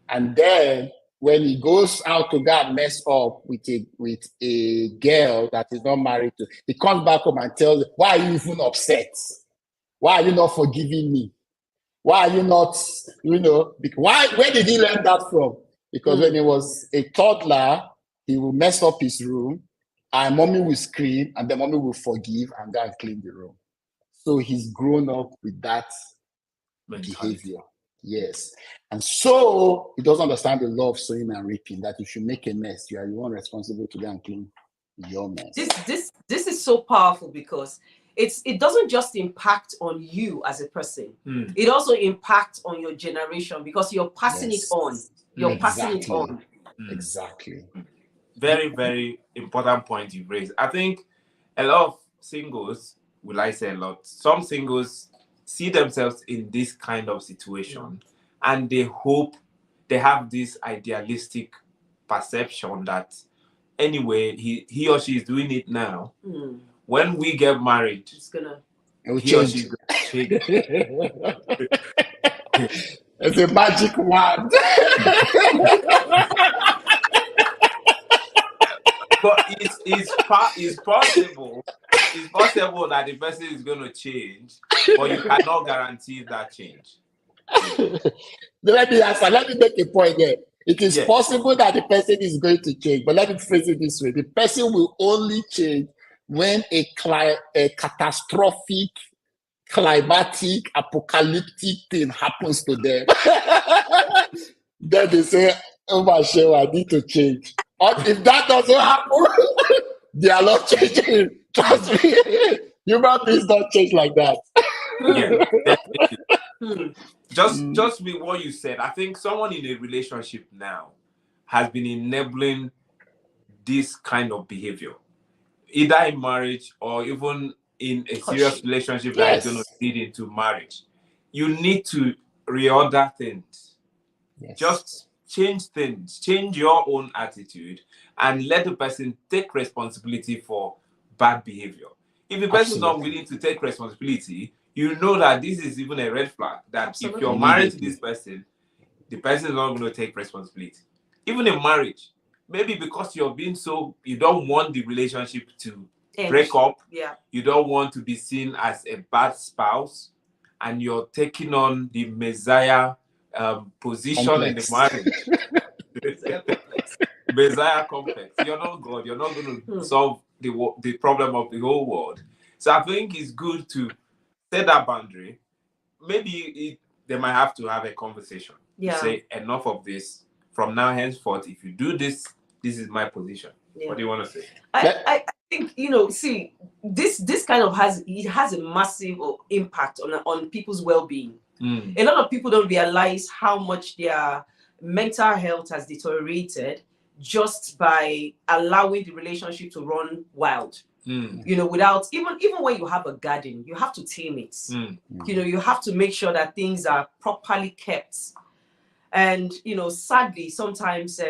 [SPEAKER 3] And then when he goes out to go and mess up with a girl that is not married to, he comes back home and tells her, why are you even upset? Why are you not forgiving me? Why are you not, where did he learn that from? Because when he was a toddler, he will mess up his room, and mommy will scream, and then mommy will forgive and go and clean the room. So he's grown up with that behavior. Yes. And so he doesn't understand the law of sowing and reaping, that if you make a mess, you are the one responsible to go and clean your mess.
[SPEAKER 1] This is so powerful, because it doesn't just impact on you as a person. It also impacts on your generation, because you're passing it on. You're passing it on.
[SPEAKER 3] Exactly.
[SPEAKER 2] Very, very important point you raised. I think a lot of singles, will I say a lot, some singles see themselves in this kind of situation, and they hope, they have this idealistic perception that anyway, he or she is doing it now. When we get married, he or she is going to change.
[SPEAKER 3] It's a magic wand.
[SPEAKER 2] But it's possible. It's possible that the person is going to change, but you cannot guarantee that change.
[SPEAKER 3] Let me make a point there. It is possible that the person is going to change, but let me phrase it this way: the person will only change when a catastrophic, climatic, apocalyptic thing happens to them. Then they say, oh my God, I need to change. Or if that doesn't happen, they are not changing. Trust me, human beings don't change like that.
[SPEAKER 2] Just with what you said, I think someone in a relationship now has been enabling this kind of behavior, either in marriage or even in a serious relationship that is going to lead into marriage. You need to reorder things. Just change things, change your own attitude, and let the person take responsibility for bad behavior. If the person is not willing to take responsibility, you know that this is even a red flag, that if you're married to this person, the person is not going to take responsibility. Even in marriage, maybe because you don't want the relationship to break up, you don't want to be seen as a bad spouse, and you're taking on the Messiah position in the marriage. Messiah complex. You're not God. You're not going to solve the problem of the whole world. So I think it's good to set that boundary. Maybe they might have to have a conversation. Say, enough of this. From now henceforth, if you do this, this is my position. What do you want to say?
[SPEAKER 1] I think, see, this kind of has a massive impact on people's well-being. A lot of people don't realize how much their mental health has deteriorated just by allowing the relationship to run wild. Without even when you have a garden, you have to tame it. You have to make sure that things are properly kept. And sadly, sometimes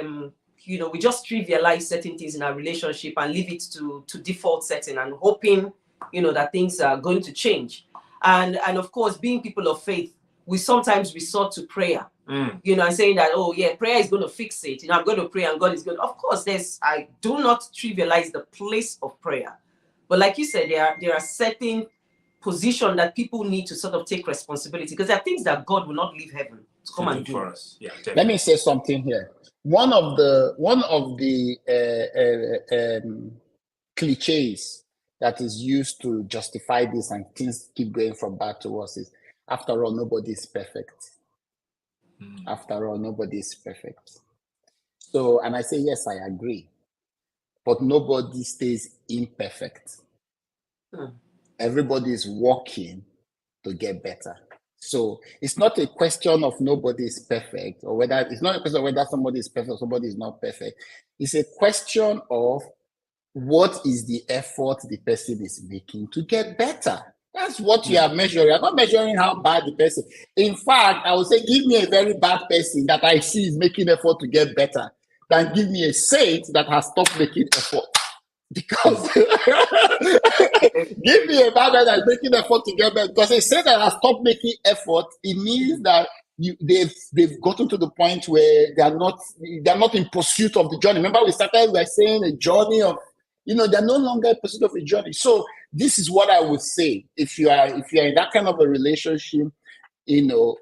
[SPEAKER 1] we just trivialize certain things in our relationship and leave it to default setting and hoping that things are going to change. And of course, being people of faith, we sometimes resort to prayer. And saying that, prayer is going to fix it. I'm going to pray and God is going to. Of course, I do not trivialize the place of prayer. But like you said, there are certain positions that people need to sort of take responsibility, because there are things that God will not leave heaven to come and do for us.
[SPEAKER 3] Let me say something here. One of the cliches that is used to justify this and things keep going from bad to worse is, after all, nobody is perfect. After all, nobody is perfect. So, and I say, yes, I agree. But nobody stays imperfect. Everybody is working to get better. So it's not a question of nobody is perfect, or it's not a question of whether somebody is perfect or somebody is not perfect. It's a question of what is the effort the person is making to get better. That's what you are measuring. You're not measuring how bad the person. In fact, I would say, give me a very bad person that I see is making effort to get better, than give me a saint that has stopped making effort. Because give me a man that is making effort to get better. Because they say that I stop making effort, it means that they've gotten to the point where they're not in pursuit of the journey. Remember, we started by saying a journey of, they're no longer in pursuit of a journey. So this is what I would say. If you are in that kind of a relationship, you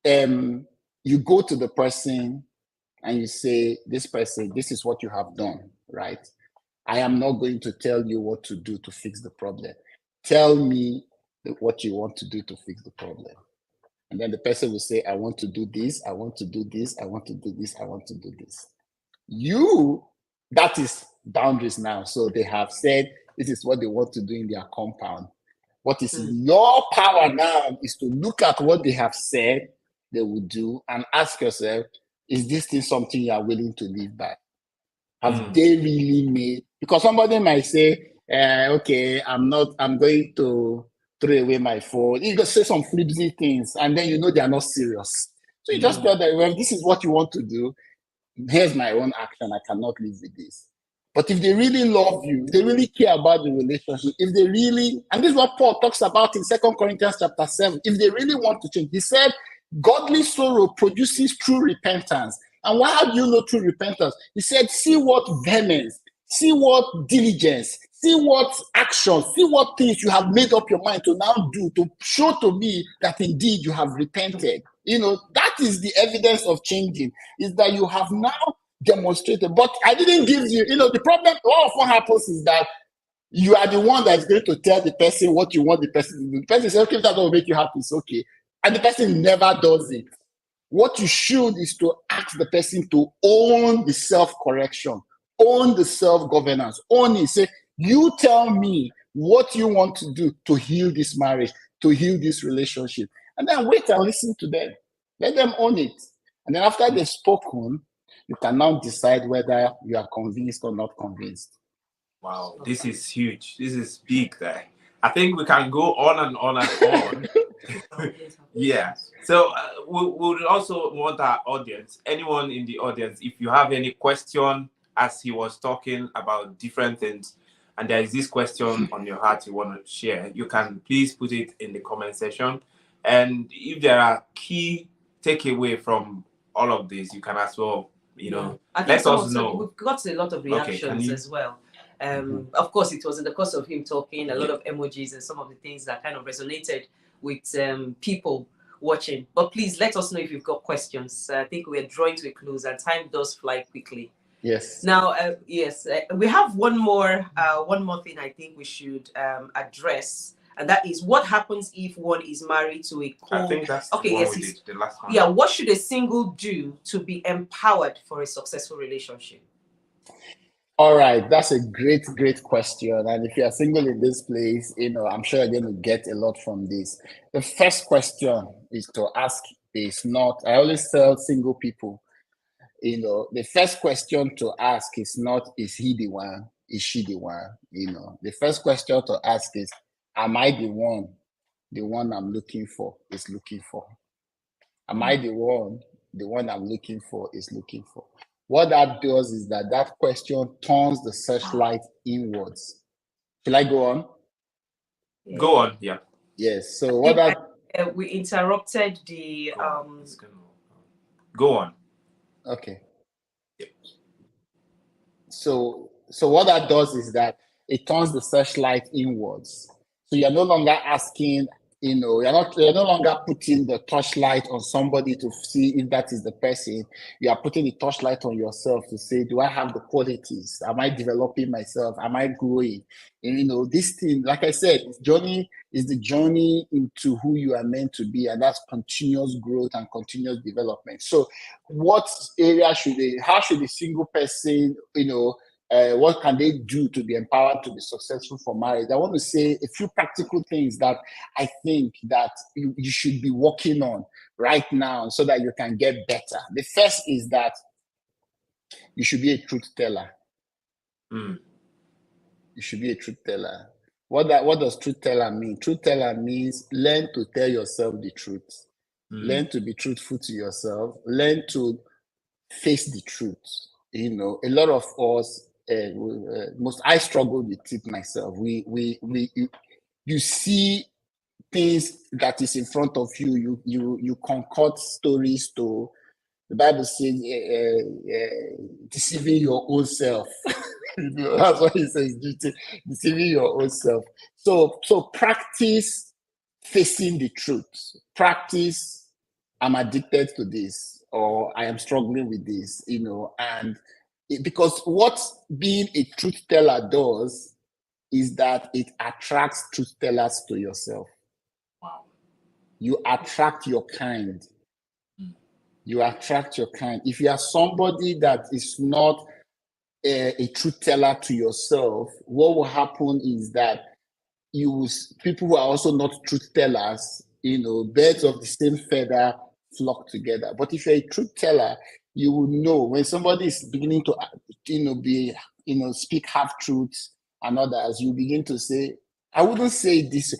[SPEAKER 3] go to the person and you say, this person, this is what you have done, right? I am not going to tell you what to do to fix the problem. Tell me what you want to do to fix the problem. And then the person will say, I want to do this, I want to do this, I want to do this, I want to do this. That is boundaries now. So they have said, this is what they want to do in their compound. What is in your power now is to look at what they have said they will do and ask yourself, is this thing something you are willing to live by? Have they really made? Because somebody might say, okay, I'm going to throw away my phone. You just say some flimsy things, and then they are not serious. So you just tell them, well, this is what you want to do. Here's my own action. I cannot live with this. But if they really love you, if they really care about the relationship, if they really, and this is what Paul talks about in 2 Corinthians chapter 7, if they really want to change, he said, godly sorrow produces true repentance. And why have you no true repentance? He said, see what vehemence, see what diligence, see what action, see what things you have made up your mind to now do to show to me that indeed you have repented. That is the evidence of changing, is that you have now demonstrated. But I didn't give you, the problem, what often happens is that you are the one that is going to tell the person what you want the person to do. The person says, okay, if that will make you happy, it's okay. And the person never does it. What you should is to ask the person to own the self-correction, own the self-governance, own it. Say, you tell me what you want to do to heal this marriage, to heal this relationship. And then wait and listen to them. Let them own it. And then after they've spoken, you can now decide whether you are convinced or not convinced.
[SPEAKER 2] Wow, this is huge. This is big there. I think we can go on and on and on. Yeah. So we would also want our audience, anyone in the audience, if you have any question as he was talking about different things, and there is this question on your heart you want to share, you can please put it in the comment section. And if there are key takeaway from all of this, you can as well, let us know.
[SPEAKER 1] We've got a lot of reactions as well. Of course, it was in the course of him talking, a lot of emojis and some of the things that kind of resonated with people watching. But please let us know if you've got questions. I think we're drawing to a close and time does fly quickly.
[SPEAKER 3] Yes.
[SPEAKER 1] Now, we have one more thing I think we should address, and that is what happens if one is married to a
[SPEAKER 2] I think that's
[SPEAKER 1] okay.
[SPEAKER 2] Yes,
[SPEAKER 1] We did,
[SPEAKER 2] the last one.
[SPEAKER 1] Yeah. What should a single do to be empowered for a successful relationship?
[SPEAKER 3] All right, that's a great question. And if you are single in this place, I'm sure you're going to get a lot from this. The first question is to ask is not, I always tell single people, the first question to ask is not, is he the one? Is she the one? The first question to ask is, am I the one I'm looking for is looking for? Am I the one I'm looking for is looking for? What that does is that question turns the searchlight inwards. Shall I go on?
[SPEAKER 2] Go on, yeah.
[SPEAKER 3] Yes. So what
[SPEAKER 1] we interrupted the
[SPEAKER 2] Go on.
[SPEAKER 3] Okay.
[SPEAKER 2] Yeah.
[SPEAKER 3] So what that does is that it turns the searchlight inwards. So you're no longer asking, you're no longer putting the torchlight on somebody to see if that is the person. You are putting the torchlight on yourself to say, do I have the qualities? Am I developing myself? Am I growing? And this thing, like I said, journey is the journey into who you are meant to be, and that's continuous growth and continuous development. So how should a single person, what can they do to be empowered to be successful for marriage? I want to say a few practical things that I think that you should be working on right now so that you can get better. The first is that you should be a truth teller. You should be a truth teller. What does truth teller mean? Truth teller means learn to tell yourself the truth. Learn to be truthful to yourself. Learn to face the truth. A lot of us I struggle with it myself. You see things that is in front of you. You concoct stories to. The Bible says, deceiving your own self. That's what it says, deceiving your own self. So practice facing the truth. Practice, I'm addicted to this, or I am struggling with this, and because what being a truth teller does is that it attracts truth tellers to yourself.
[SPEAKER 1] Wow.
[SPEAKER 3] You attract your kind. You attract your kind. If you are somebody that is not a truth teller to yourself, what will happen is that people who are also not truth tellers, birds of the same feather flock together. But if you're a truth teller, you will know when somebody is beginning to, speak half truths and others, you begin to say, I wouldn't say this.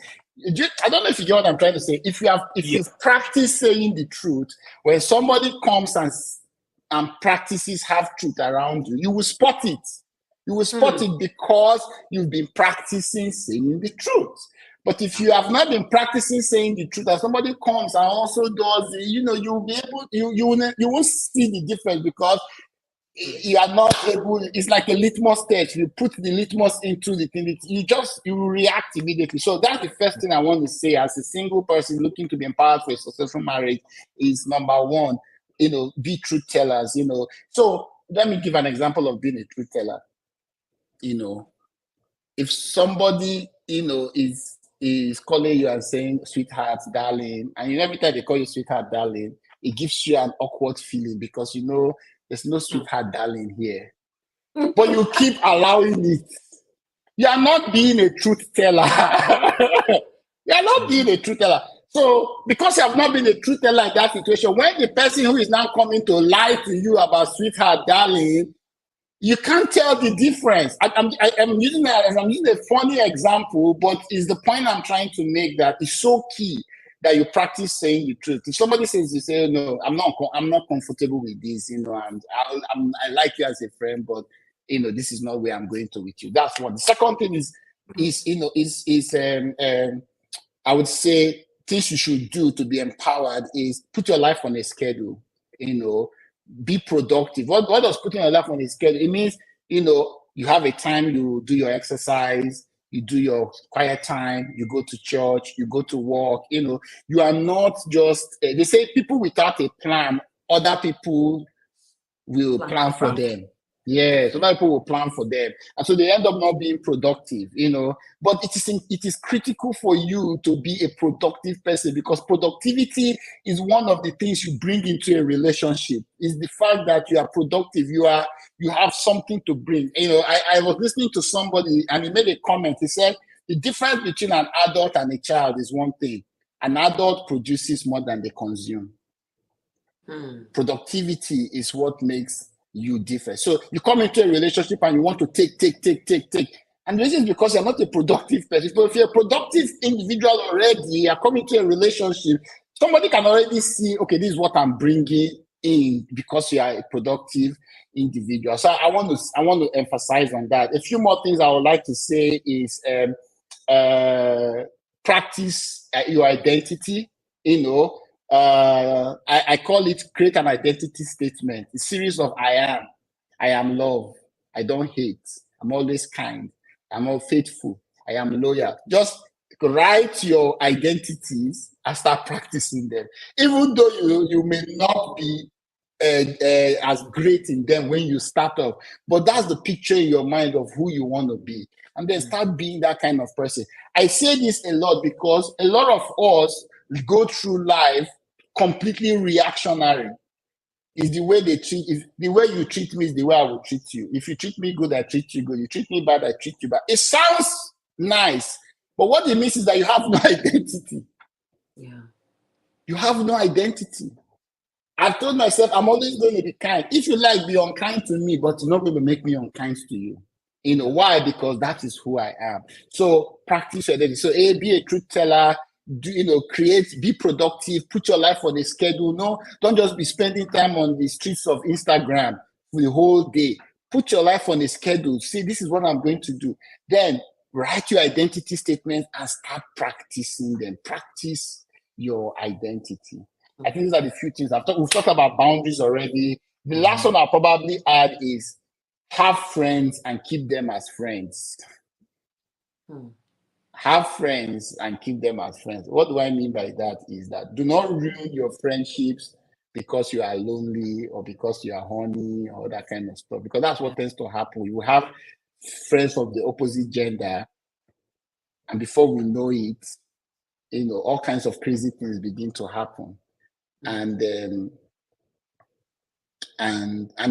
[SPEAKER 3] I don't know if you get what I'm trying to say. If you practice saying the truth, when somebody comes and practices half truth around you, you will spot it. You will spot it because you've been practicing saying the truth. But if you have not been practicing saying the truth, and somebody comes and also does, you'll be able, you won't see the difference because you are not able. It's like a litmus test. You put the litmus into the thing, you react immediately. So that's the first thing I want to say as a single person looking to be empowered for a successful marriage is number one, be truth tellers. So let me give an example of being a truth teller. If somebody is calling you and saying sweetheart, darling, and every time they call you sweetheart, darling, it gives you an awkward feeling because there's no sweetheart, darling here. But you keep allowing it. You are not being a truth teller. You are not being a truth teller. So because you have not been a truth teller in that situation, when the person who is now coming to lie to you about sweetheart, darling, you can't tell the difference. I'm using a funny example, but it's the point I'm trying to make that it's so key that you practice saying the truth. If somebody says, you say, no, I'm not comfortable with this, and I like you as a friend, but this is not where I'm going to with you. That's one. The second thing is I would say things you should do to be empowered is put your life on a schedule. Be productive. What does putting your life on a schedule? It means, you have a time you do your exercise, you do your quiet time, you go to church, you go to work, you are not just, they say people without a plan, other people will plan for them. Yes, other people will plan for them. And so they end up not being productive, But it is critical for you to be a productive person because productivity is one of the things you bring into a relationship. Is the fact that you are productive, you have something to bring. I was listening to somebody and he made a comment. He said, the difference between an adult and a child is one thing. An adult produces more than they consume. Productivity is what makes you differ. So you come into a relationship and you want to take. And this is because you're not a productive person. So if you're a productive individual already, you're coming to a relationship, somebody can already see, okay, this is what I'm bringing in because you are a productive individual. So I want to emphasize on that. A few more things I would like to say is practice your identity, I call it create an identity statement, a series of I am love, I don't hate, I'm always kind, I'm all faithful, I am loyal. Just write your identities and start practicing them. Even though you may not be as great in them when you start off, but that's the picture in your mind of who you want to be. And then start being that kind of person. I say this a lot because a lot of us go through life completely reactionary. Is the way the way you treat me is the way I will treat you. If you treat me good, I treat you good. You treat me bad, I treat you bad. It sounds nice, but what it means is that you have no identity.
[SPEAKER 1] Yeah.
[SPEAKER 3] You have no identity. I've told myself I'm always going to be kind. If you like, be unkind to me, but you're not going to make me unkind to you. Why? Because that is who I am. So practice your identity. So be a truth teller. Be productive, put your life on a schedule. No, don't just be spending time on the streets of Instagram for the whole day. Put your life on a schedule. See, this is what I'm going to do. Then write your identity statement and start practicing them. Practice your identity. I think these are the few things we've talked about boundaries already. The last one I'll probably add is have friends and keep them as friends. Have friends and keep them as friends. What do I mean by that is that do not ruin your friendships because you are lonely or because you are horny or that kind of stuff, because that's what tends to happen. You have friends of the opposite gender, and before we know it, all kinds of crazy things begin to happen. And it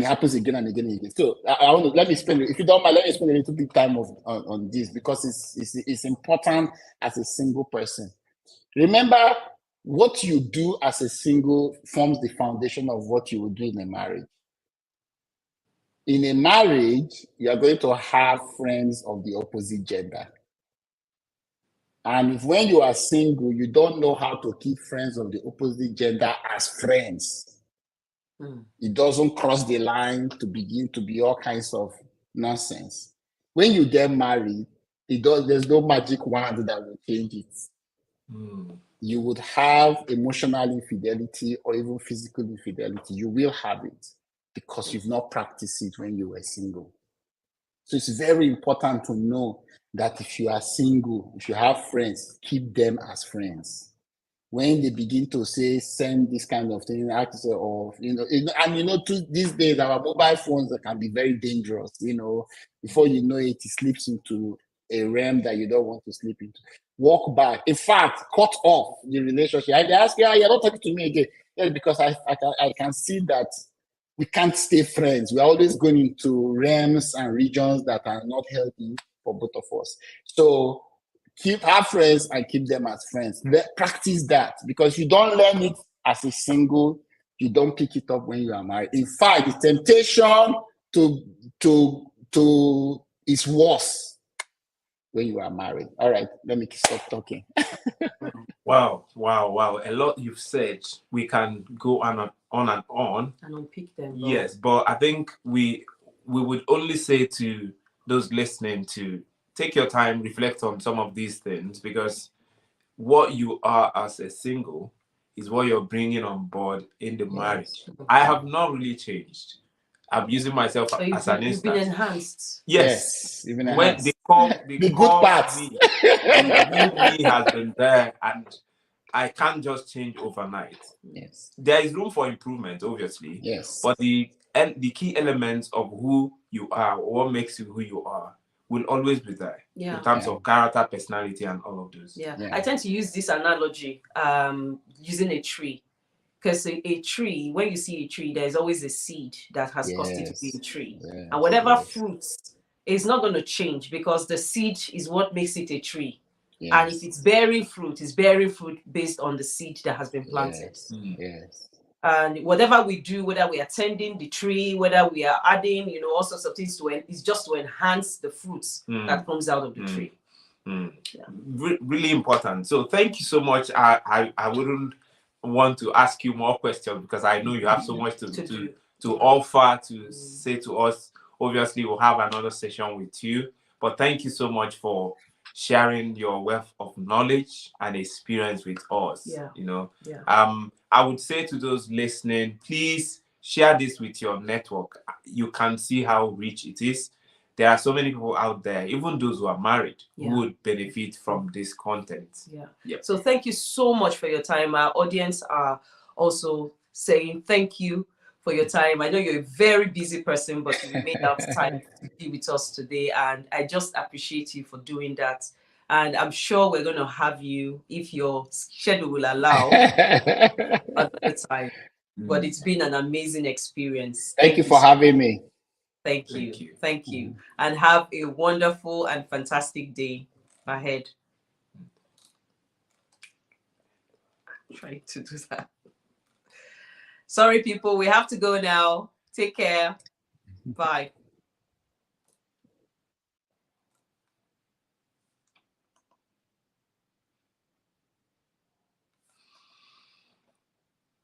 [SPEAKER 3] happens again and again and again. So I want to if you don't mind, let me spend a little bit of time on this, because it's important as a single person. Remember, what you do as a single forms the foundation of what you will do in a marriage. In a marriage, you are going to have friends of the opposite gender. And if when you are single, you don't know how to keep friends of the opposite gender as friends, it doesn't cross the line to begin to be all kinds of nonsense. When you get married, there's no magic wand that will change it. You would have emotional infidelity or even physical infidelity. You will have it because you've not practiced it when you were single. So it's very important to know that if you are single, if you have friends, keep them as friends. When they begin to send this kind of thing, these days our mobile phones can be very dangerous. Before you know it, it slips into a realm that you don't want to slip into. Walk back. In fact, cut off the relationship. If they ask you, you're not talking to me again, because I can see that we can't stay friends. We're always going into realms and regions that are not healthy for both of us. So have friends and keep them as friends. Practice that, because you don't learn it as a single, you don't pick it up when you are married. In fact, the temptation to is worse when you are married. All right, let me stop talking.
[SPEAKER 2] Wow. A lot you've said. We can go on and on.
[SPEAKER 1] And unpick them.
[SPEAKER 2] Yes, but I think we would only say to those listening to take your time, reflect on some of these things, because what you are as a single is what you're bringing on board in the marriage. I have not really changed. I'm using myself as an instance.
[SPEAKER 1] You've been enhanced.
[SPEAKER 2] Yes.
[SPEAKER 3] Even enhanced.
[SPEAKER 2] The
[SPEAKER 3] good parts.
[SPEAKER 2] Me has been there, and I can't just change overnight.
[SPEAKER 3] Yes.
[SPEAKER 2] There is room for improvement, obviously.
[SPEAKER 3] Yes.
[SPEAKER 2] But the key elements of who you are, or what makes you who you are, will always be there in terms of character, personality, and all of those.
[SPEAKER 1] Yeah. I tend to use this analogy using a tree, because a tree, when you see a tree, there's always a seed that has caused it to be a tree. And whatever fruits is not going to change, because the seed is what makes it a tree. And if it's bearing fruit, it's bearing fruit based on the seed that has been planted.
[SPEAKER 3] Yes.
[SPEAKER 1] And whatever we do, whether we are tending the tree, whether we are adding, all sorts of things to it, is just to enhance the fruits that comes out of the tree.
[SPEAKER 2] Really important. So thank you so much. I wouldn't want to ask you more questions, because I know you have so much to offer, to say to us. Obviously, we'll have another session with you. But thank you so much for sharing your wealth of knowledge and experience with us. I would say to those listening, please share this with your network. You can see how rich it is. There are so many people out there, even those who are married, who would benefit from this content. So thank you so much for your time. Our audience are also saying thank you for your time. I know you're a very busy person, but you made out time to be with us today, and I just appreciate you for doing that. And I'm sure we're going to have you, if your schedule will allow, another time. But it's been an amazing experience.
[SPEAKER 3] Thank you for having me.
[SPEAKER 1] Thank you. And have a wonderful and fantastic day ahead. I'm trying to do that. Sorry, people, we have to go now. Take care. Bye.